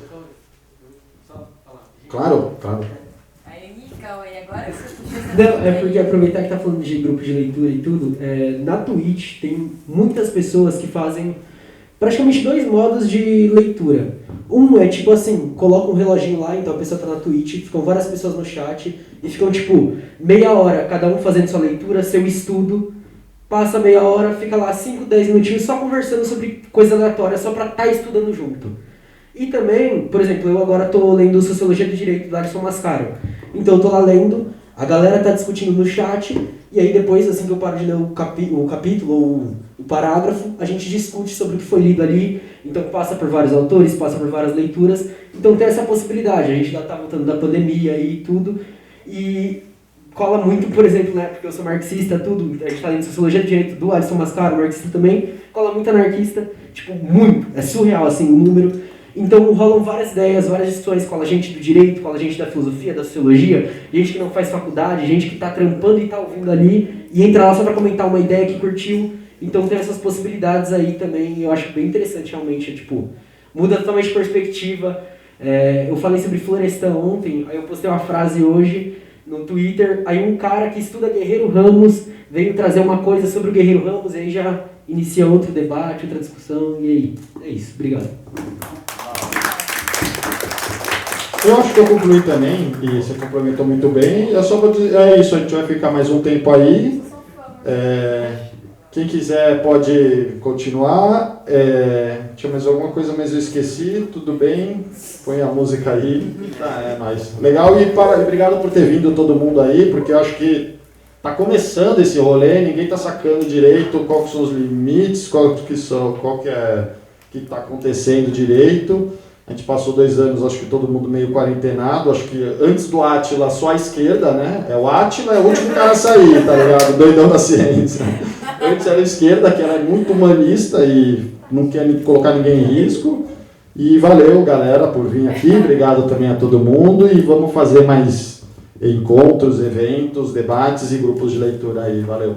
Claro, claro. Agora não, é porque aproveitar que tá falando de grupo de leitura e tudo, na Twitch tem muitas pessoas que fazem praticamente 2 modos de leitura. Um é tipo assim, coloca um reloginho lá, então a pessoa tá na Twitch, ficam várias pessoas no chat e ficam tipo meia hora, cada um fazendo sua leitura, seu estudo, passa meia hora, fica lá 5, 10 minutinhos só conversando sobre coisa aleatória, só pra estar estudando junto. E também, por exemplo, eu agora tô lendo Sociologia do Direito, do Alisson Mascaro. Então eu tô lá lendo, a galera tá discutindo no chat, e aí depois, assim que eu paro de ler o capítulo ou o parágrafo, a gente discute sobre o que foi lido ali, então passa por vários autores, passa por várias leituras, então tem essa possibilidade, a gente já tá voltando da pandemia e tudo, e cola muito, por exemplo, né, porque eu sou marxista, tudo, a gente tá lendo Sociologia do Direito do Alisson Mascaro, marxista também, cola muito anarquista, tipo, muito, é surreal, assim, o número. Então rolam várias ideias, várias discussões com a gente do direito, com a gente da filosofia, da sociologia, gente que não faz faculdade, gente que está trampando e está ouvindo ali, e entra lá só para comentar uma ideia que curtiu. Então tem essas possibilidades aí também, eu acho bem interessante realmente, tipo, muda totalmente a perspectiva. Eu falei sobre Florestan ontem, aí eu postei uma frase hoje no Twitter, aí um cara que estuda Guerreiro Ramos veio trazer uma coisa sobre o Guerreiro Ramos, e aí já inicia outro debate, outra discussão, e aí, é isso, obrigado. Eu acho que eu concluí também, e você complementou muito bem. É só pra dizer, é isso, a gente vai ficar mais um tempo aí. Quem quiser pode continuar. Tinha mais alguma coisa, mas eu esqueci. Tudo bem, põe a música aí. É nóis. Legal, e obrigado por ter vindo todo mundo aí, porque eu acho que tá começando esse rolê, ninguém tá sacando direito qual que são os limites, qual que é que tá acontecendo direito. A gente passou 2 anos, acho que todo mundo meio quarentenado, acho que antes do Átila só a esquerda, né? O Átila é o último cara a sair, tá ligado? Doidão da ciência. Antes era a esquerda, que era muito humanista e não quer colocar ninguém em risco. E valeu, galera, por vir aqui. Obrigado também a todo mundo e vamos fazer mais encontros, eventos, debates e grupos de leitura aí. Valeu.